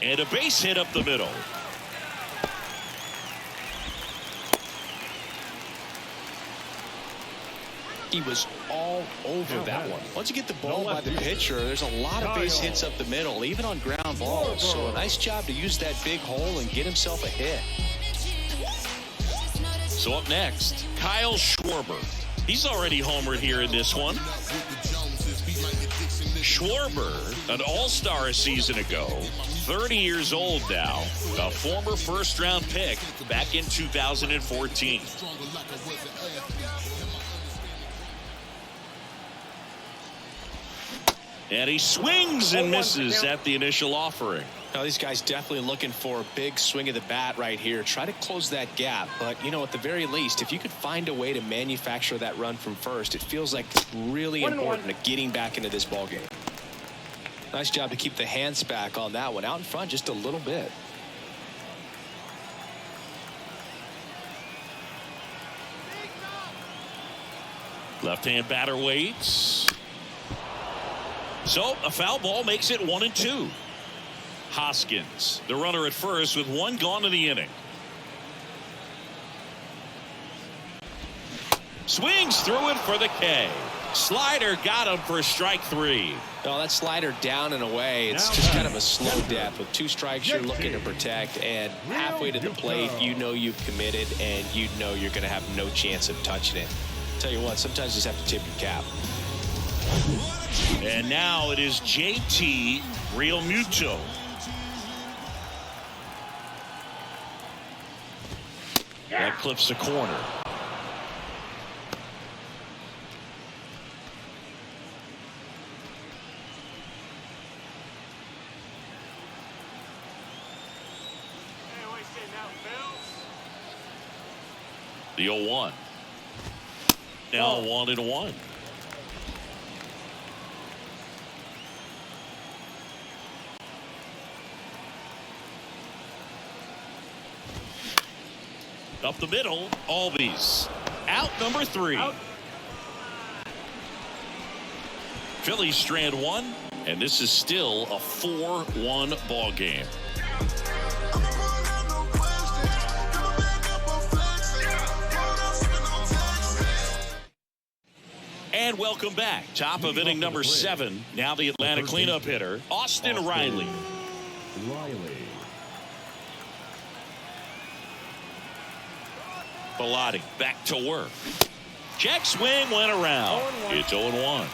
And a base hit up the middle. He was all over that one. Once you get the ball by the pitcher, there's a lot of base hits up the middle, even on ground balls. So a nice job to use that big hole and get himself a hit. So up next, Kyle Schwarber. He's already homered here in this one. Schwarber, an all-star a season ago, 30 years old now, a former first-round pick back in 2014. And he swings and misses at the initial offering. Now, these guys definitely looking for a big swing of the bat right here. Try to close that gap. But, you know, at the very least, if you could find a way to manufacture that run from first, it feels like really important to getting back into this ball game. Nice job to keep the hands back on that one. Out in front just a little bit. Left-hand batter waits. So a foul ball makes it 1-2. Hoskins, the runner at first, with 1 gone in the inning. Swings through it for the K. Slider got him for strike 3. No, that slider down and away. It's just kind of a slow death. With 2 strikes you're looking to protect, and halfway to the plate you know you've committed and you know you're going to have no chance of touching it. Tell you what, sometimes you just have to tip your cap. And now it is JT Realmuto. That clips the corner. The 0-1. Now 1-1. Up the middle, Albies. Out number 3. Out. Phillies strand 1, and this is still a 4-1 ball game. And welcome back. Top of inning number 7. Now the Atlanta cleanup hitter, Austin Riley. Bellotti back to work. Check swing went around. It's 0-1.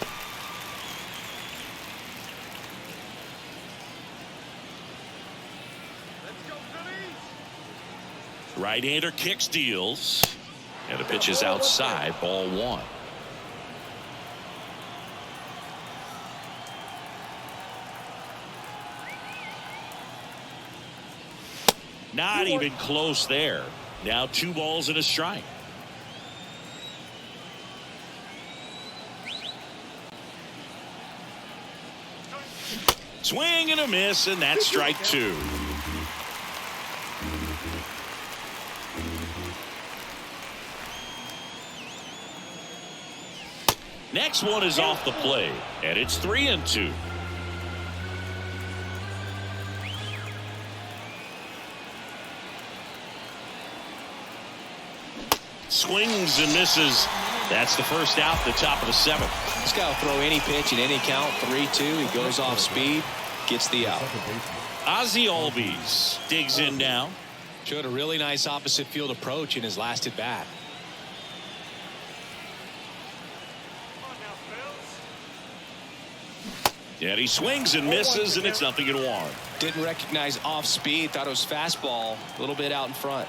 Right-hander kicks, deals. And the pitch is outside, ball one. Not even close there. Now 2 balls and a strike. Swing and a miss, and that's strike 2. Next one is off the plate, and it's 3-2. Swings and misses. That's the first out, the top of the 7th. He's got to throw any pitch in any count. 3-2. He goes off speed, gets the out. Ozzie Albies digs in now. Showed a really nice opposite field approach in his last at bat. And he swings and misses, and it's 0-1. Didn't recognize off speed. Thought it was fastball. A little bit out in front.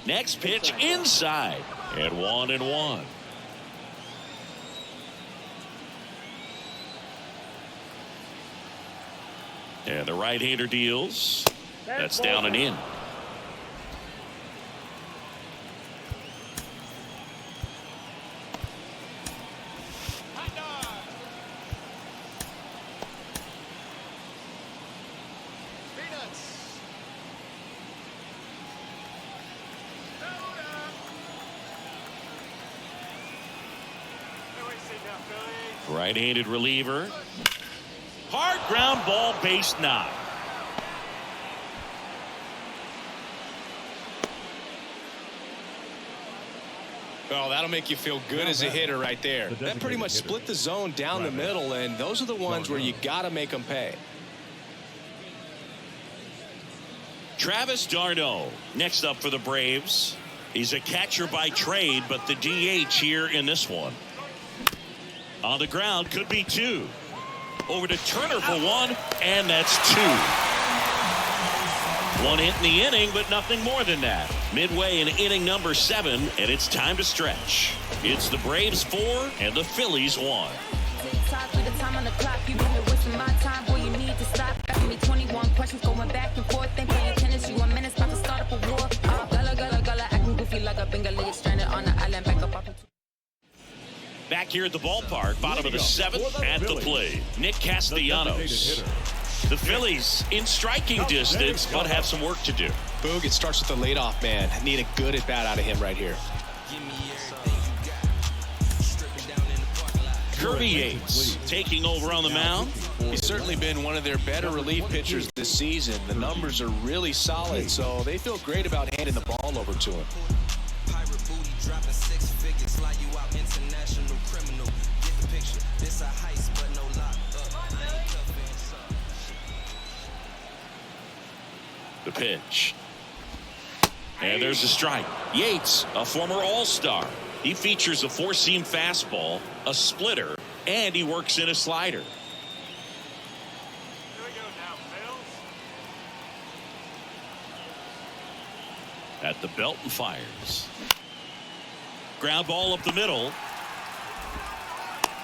Next pitch inside, and 1-1. And the right-hander deals. That's down and in. Right-handed reliever. Hard ground ball, base knock. Oh, that'll make you feel good as a hitter right there. That pretty much split the zone down the middle, and those are the ones where you got to make them pay. Travis d'Arnaud next up for the Braves. He's a catcher by trade, but the DH here in this one. On the ground, could be 2. Over to Turner for 1, and that's 2. 1 hit in the inning, but nothing more than that. Midway in inning number 7, and it's time to stretch. It's the Braves 4 and the Phillies 1. Back here at the ballpark, bottom of the 7th at the plate, Nick Castellanos. The Phillies in striking distance, but have some work to do. Boog, it starts with the leadoff man. Need a good at bat out of him right here. Kirby Yates taking over on the mound. He's certainly been one of their better relief pitchers this season. The numbers are really solid, so they feel great about handing the ball over to him. The pitch. And there's a strike. Yates, a former All-Star. He features a 4-seam fastball, a splitter, and he works in a slider. At the belt and fires. Ground ball up the middle.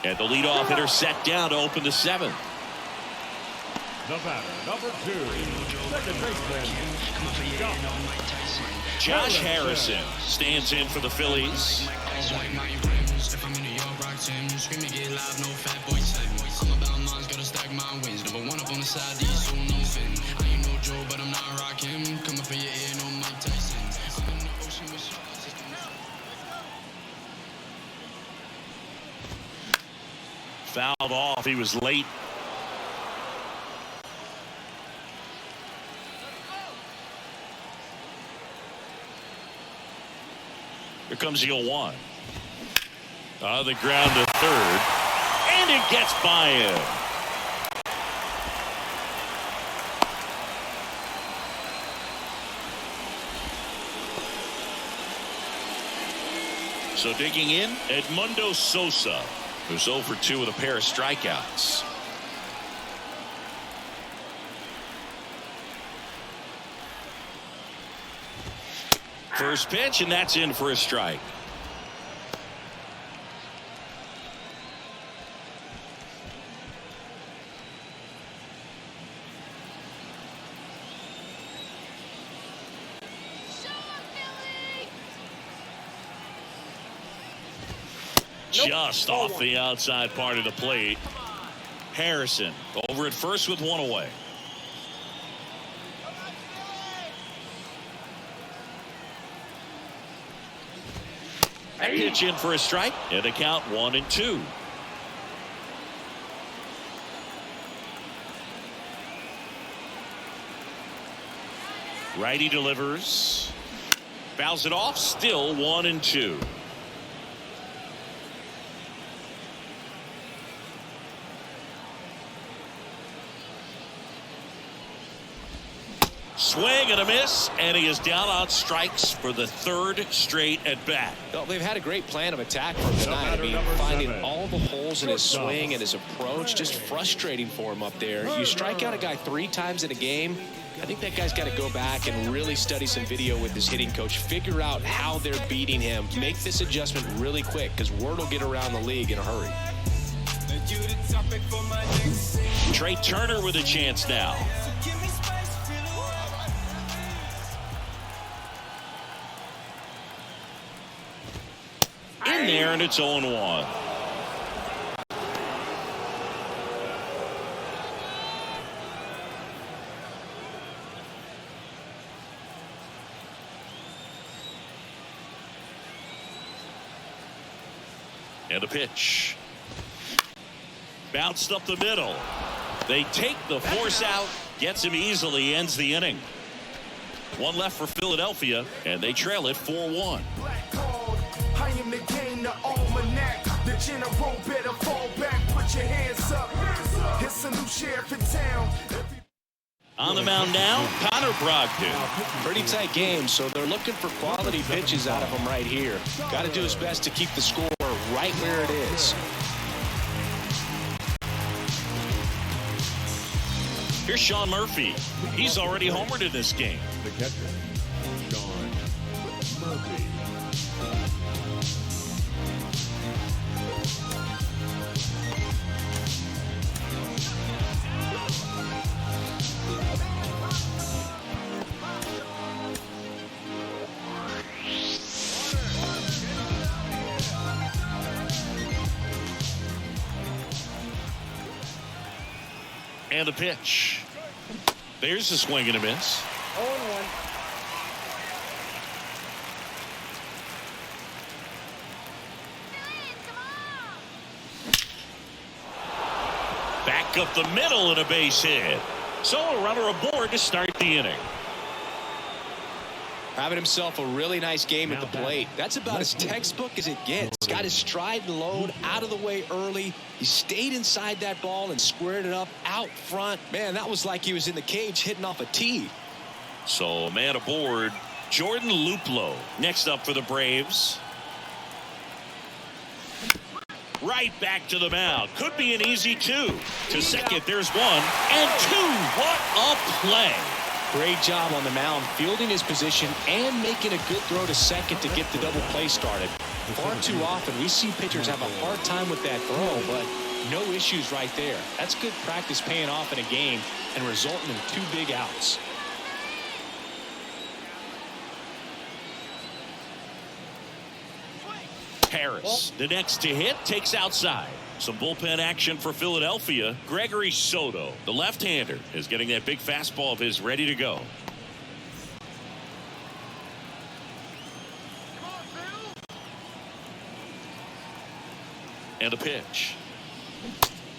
And the leadoff hitter set down to open the 7th. The batter, number 2, second baseman, Josh Harrison stands in for the Phillies. Fouled off. He was late. Here comes the 0-1. On the ground to third. And it gets by him. So digging in, Edmundo Sosa, who's 0 for 2 with a pair of strikeouts. First pitch, and that's in for a strike. Just off the outside part of the plate. Harrison over at first with one away. Pitch in for a strike, and the count 1-2. Righty delivers. Fouls it off, still 1-2. Swing and a miss, and he is down on strikes for the third straight at bat. Well, they've had a great plan of attack for him tonight. I mean, finding all the holes in his swing and his approach, just frustrating for him up there. You strike out a guy 3 times in a game, I think that guy's got to go back and really study some video with his hitting coach, figure out how they're beating him, make this adjustment really quick, because word will get around the league in a hurry. Trey Turner with a chance now. In there, and it's 0-1. And a pitch. Bounced up the middle. They take the force out. Gets him easily. Ends the inning. One left for Philadelphia, and they trail it 4-1. I am the game, the almanac. The general better fall back. Put your hands up. It's a new sheriff in town. On the mound now, Connor Brogdon. Pretty tight game, so they're looking for quality pitches out of him right here. Got to do his best to keep the score right where it is. Here's Sean Murphy. He's already homered in this game. The catcher, Sean Murphy. And a pitch. There's a swing and a miss. 0-1. Back up the middle and a base hit. So a runner aboard to start the inning. Having himself a really nice game at the plate. That's about as textbook as it gets. Got his stride and load out of the way early. He stayed inside that ball and squared it up out front. Man, that was like he was in the cage hitting off a tee. So a man aboard, Jordan Luplow. Next up for the Braves. Right back to the mound. Could be an easy 2. To second, there's 1 and 2. What a play. Great job on the mound, fielding his position and making a good throw to second to get the double play started. Far too often we see pitchers have a hard time with that throw, but no issues right there. That's good practice paying off in a game and resulting in 2 big outs. Harris, the next to hit, takes outside. Some bullpen action for Philadelphia. Gregory Soto, the left-hander, is getting that big fastball of his ready to go. And a pitch.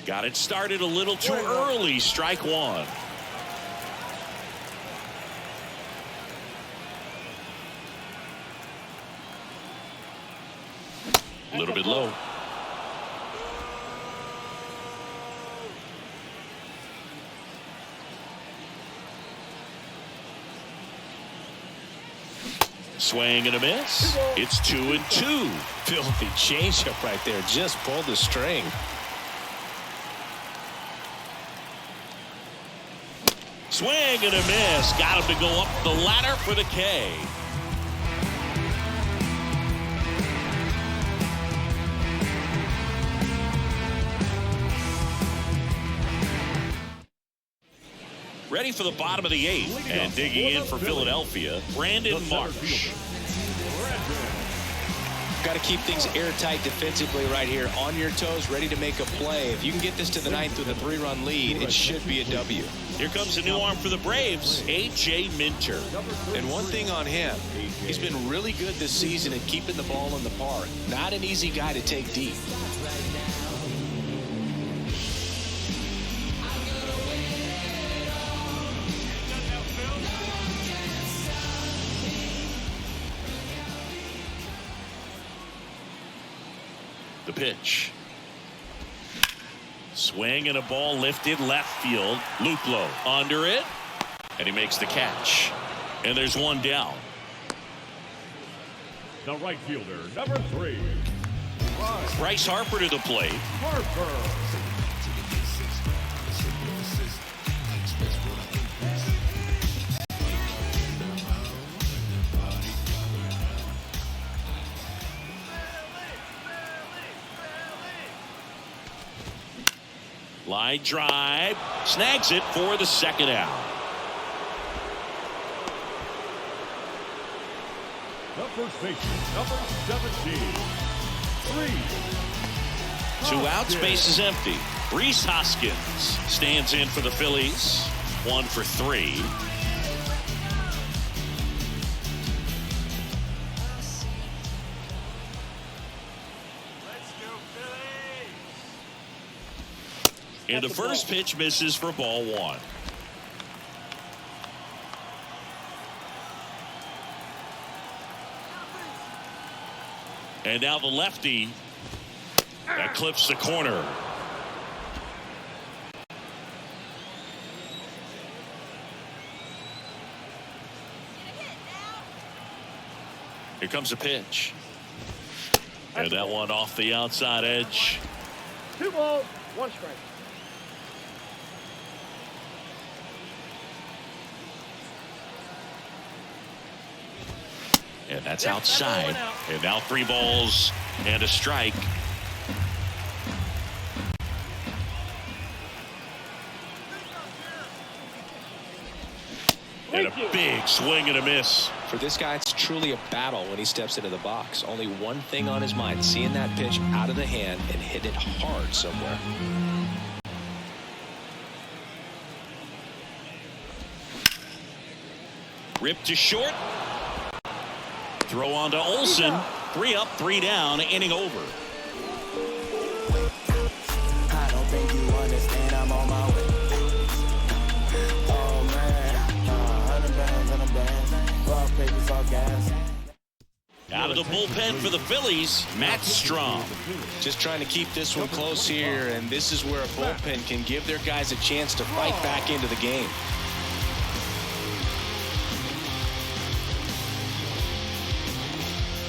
Got it started a little too early. Strike 1. A little bit low. Swing and a miss. It's 2-2. Filthy changeup right there. Just pulled the string. Swing and a miss. Got him to go up the ladder for the K. Ready for the bottom of the 8th. And digging in for Philadelphia, Brandon Marsh. Got to keep things airtight defensively right here. On your toes, ready to make a play. If you can get this to the 9th with a 3-run lead, it should be a W. Here comes a new arm for the Braves, A.J. Minter. And one thing on him, he's been really good this season at keeping the ball in the park. Not an easy guy to take deep. The pitch. Swing and a ball lifted left field. Luplow under it. And he makes the catch. And there's one down. The right fielder, number 3. Bryce Harper to the plate. Harper. Line drive. Snags it for the second out. The first baseman, number 17. 3. 2 outs, base is empty. Rhys Hoskins stands in for the Phillies. 1 for 3. And the first pitch misses for ball 1. And now the lefty that clips the corner. Here comes a pitch. And that one off the outside edge. 2 balls, 1 strike. And that's outside. And now 3 balls and a strike. And a big swing and a miss. For this guy, it's truly a battle when he steps into the box. Only one thing on his mind, seeing that pitch out of the hand and hit it hard somewhere. Ripped to short. Throw on to Olsen. 3 up, 3 down, inning over. I don't think you understand, I'm on my way. Oh man, 100 bands, rough papers, all gas. Out of the bullpen for the Phillies, Matt Strom. Just trying to keep this one close here, and this is where a bullpen can give their guys a chance to fight back into the game.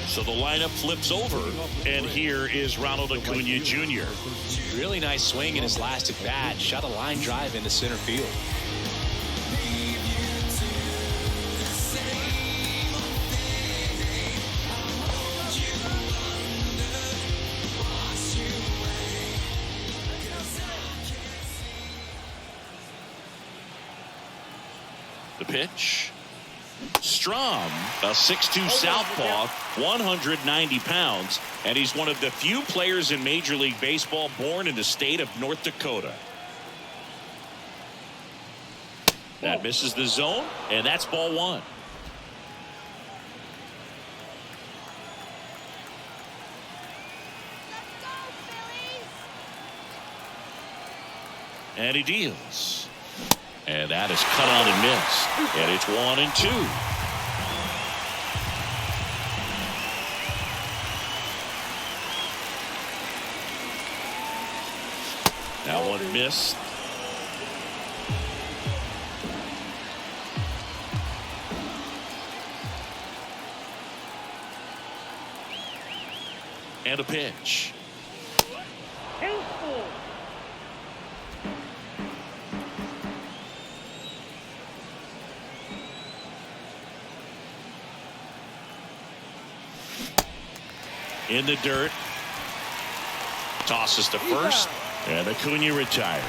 So the lineup flips over, and here is Ronald Acuna Jr. Really nice swing in his last at bat. Shot a line drive into center field. The pitch. Strom, a 6'2 southpaw, 190 pounds, and he's one of the few players in Major League Baseball born in the state of North Dakota. That misses the zone, and that's ball 1. And he deals. And that is cut on and missed. And it's 1-2. That one missed. And a pitch. In the dirt. Tosses to first. And Acuna retired.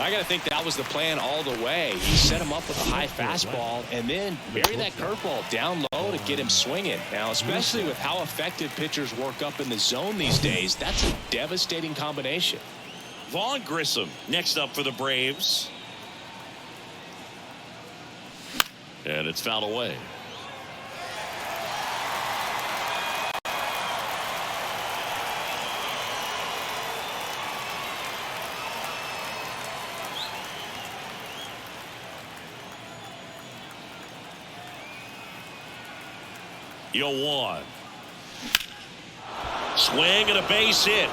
I got to think that was the plan all the way. He set him up with a high fastball and then bury that curveball down low to get him swinging. Now, especially with how effective pitchers work up in the zone these days, that's a devastating combination. Vaughn Grissom next up for the Braves. And it's fouled away. Yo, one. Swing and a base hit.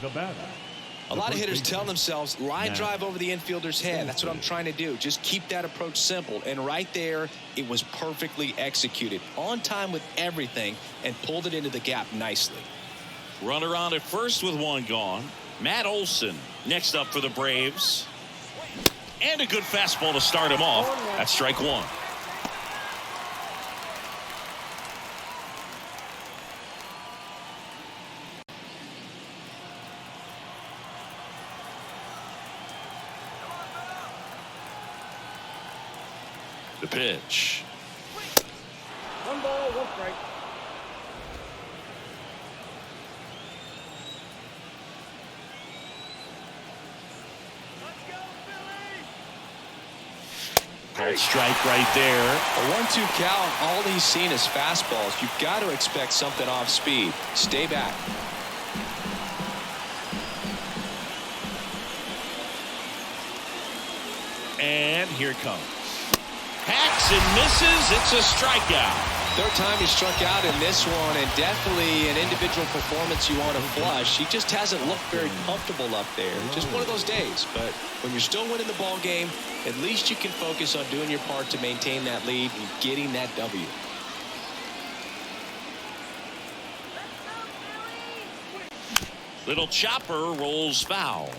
The batter. A lot of hitters tell themselves line drive over the infielder's head. That's what I'm trying to do. Just keep that approach simple. And right there, it was perfectly executed. On time with everything and pulled it into the gap nicely. Runner on at first with one gone. Matt Olson next up for the Braves. And a good fastball to start him off. That's strike one. The pitch. 1 ball, 1 strike. Called strike right there. A 1-2 count. All he's seen is fastballs. You've got to expect something off speed. Stay back. And here it comes. Hacks and misses. It's a strikeout. Third time he struck out in this one, and definitely an individual performance you want to flush. He just hasn't looked very comfortable up there. Just one of those days. But when you're still winning the ball game, at least you can focus on doing your part to maintain that lead and getting that W. Little chopper rolls foul.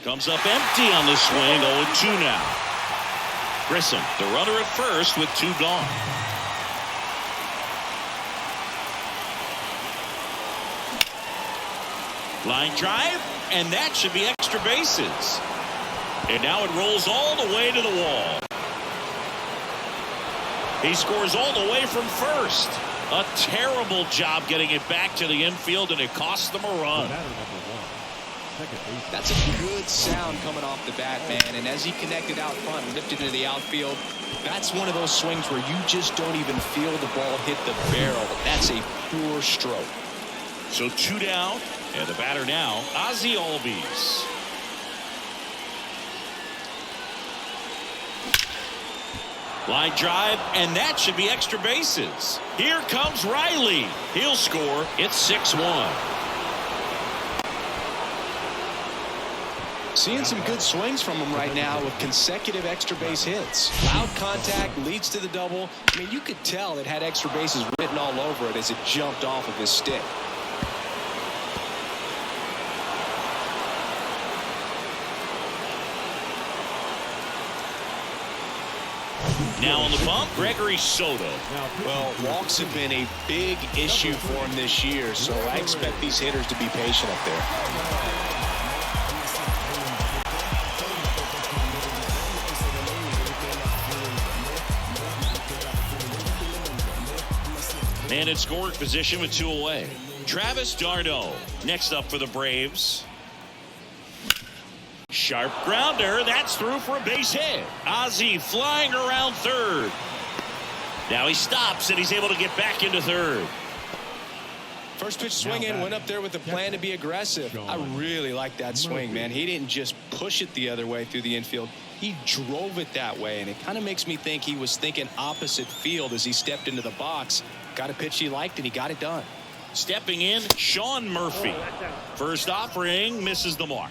Comes up empty on the swing. 0-2 now. Grissom, the runner at first with 2 gone. Line drive, and that should be extra bases. And now it rolls all the way to the wall. He scores all the way from first. A terrible job getting it back to the infield, and it cost them a run. That's a good sound coming off the bat, man. And as he connected out front and lifted into the outfield, that's one of those swings where you just don't even feel the ball hit the barrel. That's a pure stroke. So 2 down, and the batter now, Ozzie Albies. Line drive, and that should be extra bases. Here comes Riley. He'll score. It's 6-1. Seeing some good swings from him right now with consecutive extra base hits. Loud contact leads to the double. I mean, you could tell it had extra bases written all over it as it jumped off of his stick. Now on the bump, Gregory Soto. Well, walks have been a big issue for him this year, so I expect these hitters to be patient up there. Man in scoring position with 2 away. Travis d'Arnaud next up for the Braves. Sharp grounder. That's through for a base hit. Ozzie flying around third. Now he stops, and he's able to get back into third. First pitch swing in, went up there with the plan to be aggressive. I really like that swing, man. He didn't just push it the other way through the infield. He drove it that way, and it kind of makes me think he was thinking opposite field as he stepped into the box. Got a pitch he liked, and he got it done. Stepping in, Sean Murphy. First offering, misses the mark.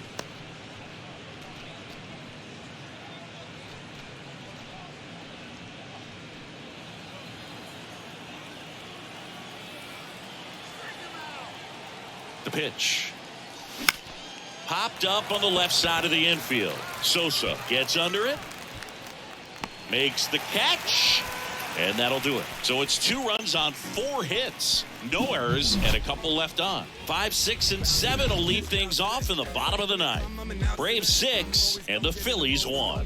the pitch. Popped up on the left side of the infield. Sosa gets under it. Makes the catch. And that'll do it. So it's 2 runs on 4 hits. No errors and a couple left on. 5, 6, and 7 will lead things off in the bottom of the 9th. Braves 6 and the Phillies 1.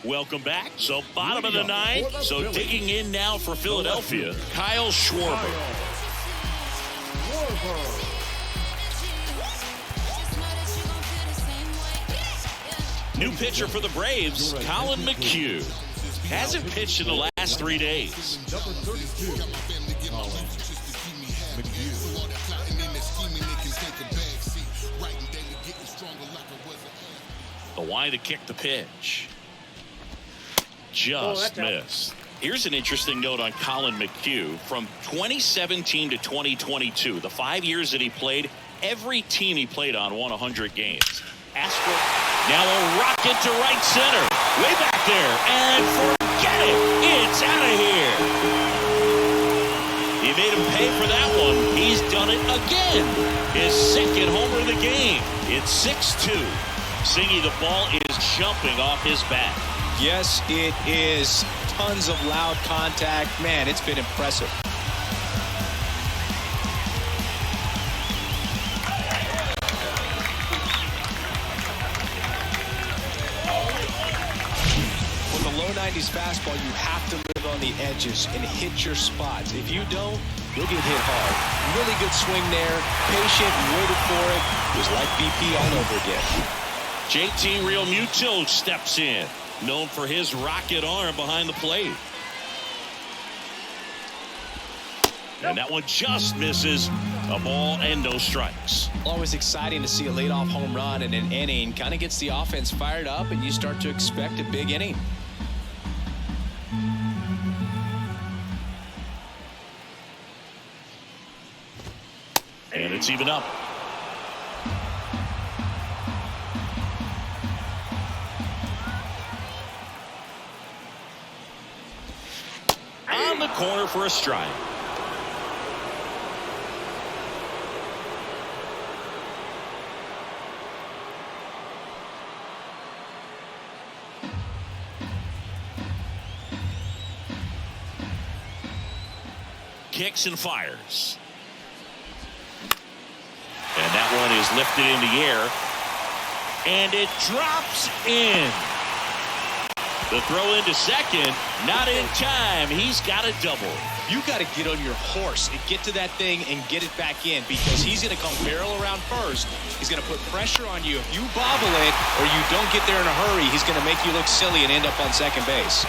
Welcome back. So bottom of the 9th. So digging in now for Philadelphia, Kyle Schwarber. New pitcher for the Braves, Colin McHugh. Hasn't pitched in the last 3 days. Number 32, Colin The wide to kick the pitch. Just missed. Here's an interesting note on Colin McHugh. From 2017 to 2022, the 5 years that he played, every team he played on won 100 games. Now a rocket to right center. Way back there. And forget it. It's out of here. He made him pay for that one. He's done it again. His 2nd homer of the game. It's 6-2. Singy, the ball is jumping off his bat. Yes, it is. Tons of loud contact. Man, it's been impressive. With a low 90s fastball, you have to live on the edges and hit your spots. If you don't, you'll get hit hard. Really good swing there. Patient, waited for it. It was like BP all over again. JT Realmuto steps in. Known for his rocket arm behind the plate. And that one just misses. A ball and no strikes. Always exciting to see a leadoff home run in an inning. Kind of gets the offense fired up, and you start to expect a big inning. And it's even up. On the corner for a strike. Kicks and fires. And that one is lifted in the air. And it drops in. The throw into second, not in time. He's got a double. You got to get on your horse and get to that thing and get it back in, because he's going to come barrel around first. He's going to put pressure on you. If you bobble it or you don't get there in a hurry, he's going to make you look silly and end up on second base.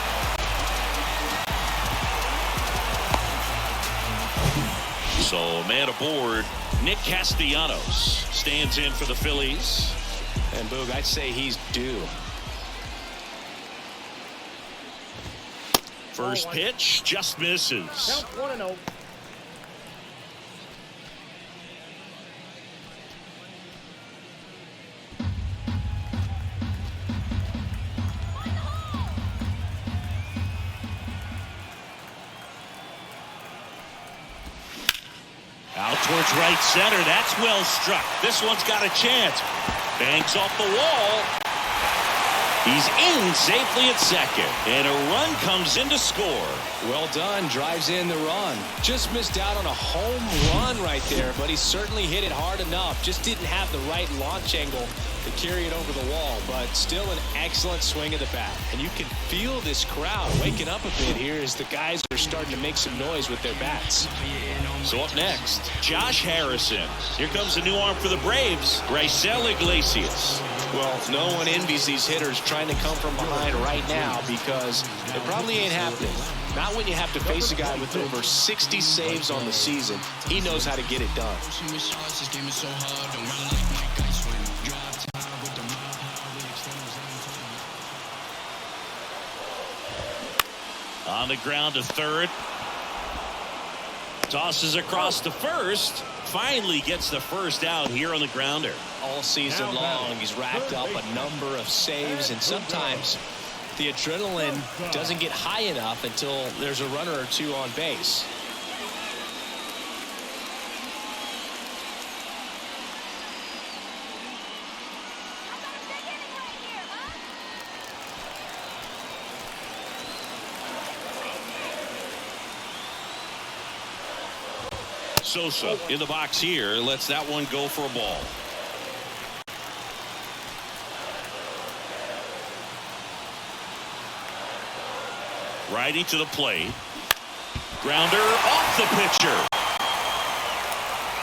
So man aboard, Nick Castellanos stands in for the Phillies. And Boog, I'd say he's due. First pitch just misses. Count 1-0. Out towards right center. That's well struck. This one's got a chance. Banks off the wall. He's in safely at second. And a run comes in to score. Well done. Drives in the run. Just missed out on a home run right there, but he certainly hit it hard enough. Just didn't have the right launch angle to carry it over the wall, but still an excellent swing of the bat. And you can feel this crowd waking up a bit here as the guys are starting to make some noise with their bats. So up next, Josh Harrison. Here comes a new arm for the Braves, Raisel Iglesias. Well, no one envies these hitters trying to come from behind right now, because it probably ain't happening. Not when you have to face a guy with over 60 saves on the season. He knows how to get it done. On the ground to third. Tosses across to first. Finally gets the first out here on the grounder. All season long, he's racked up a number of saves, and sometimes The adrenaline doesn't get high enough until there's a runner or two on base. Sosa in the box here lets that one go for a ball. Righty to the plate. Grounder off the pitcher.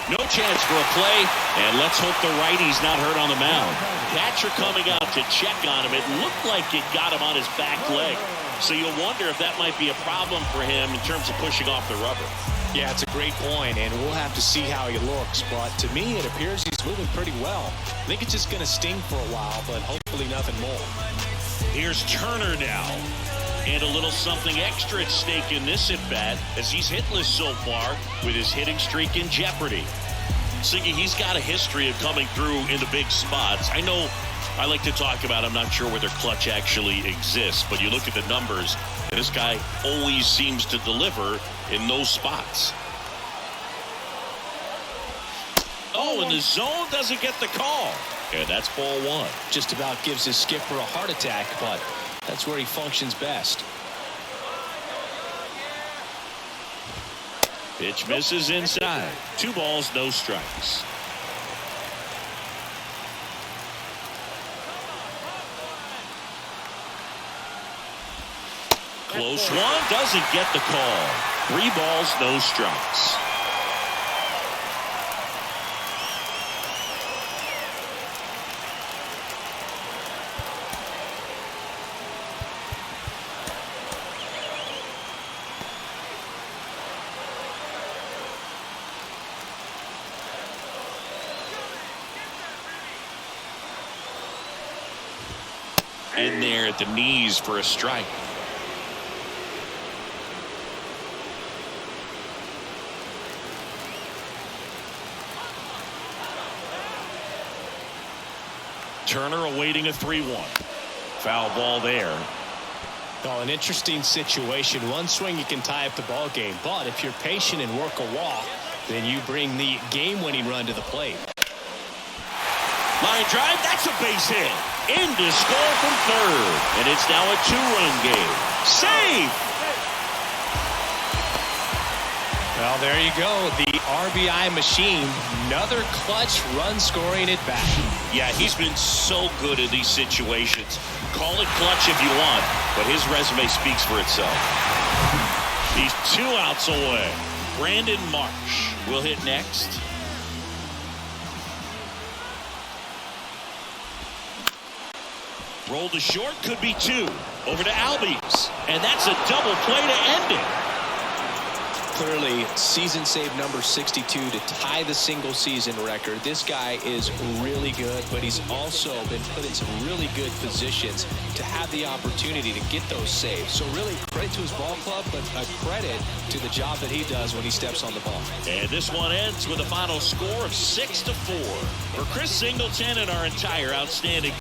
No chance for a play, and let's hope the righty's not hurt on the mound. Catcher coming out to check on him. It looked like it got him on his back leg. So you'll wonder if that might be a problem for him in terms of pushing off the rubber. Yeah, it's a great point, and we'll have to see how he looks. But to me, it appears he's moving pretty well. I think it's just going to sting for a while, but hopefully nothing more. Here's Turner now. And a little something extra at stake in this at-bat as he's hitless so far with his hitting streak in jeopardy. Siggy, he's got a history of coming through in the big spots. I know I like to talk about, I'm not sure whether clutch actually exists, but you look at the numbers, and this guy always seems to deliver in those spots. Oh, and the zone doesn't get the call. And that's ball one. Just about gives his skipper a heart attack, but that's where he functions best. Pitch misses inside. 2 balls, no strikes. Close one, doesn't get the call. 3 balls, no strikes. In there at the knees for a strike. Turner awaiting a 3-1. Foul ball there. Oh, an interesting situation. One swing you can tie up the ball game, but if you're patient and work a walk, then you bring the game-winning run to the plate. Line drive, that's a base hit. In to score from third. And it's now a 2-run game. Save! Well, there you go. The RBI machine. Another clutch run scoring at bat. Yeah, he's been so good in these situations. Call it clutch if you want, but his resume speaks for itself. He's 2 outs away. Brandon Marsh will hit next. Roll to short, could be 2. Over to Albies. And that's a double play to end it. Clearly, season save number 62 to tie the single season record. This guy is really good, but he's also been put in some really good positions to have the opportunity to get those saves. So really credit to his ball club, but a credit to the job that he does when he steps on the ball. And this one ends with a final score of 6-4. For Chris Singleton and our entire outstanding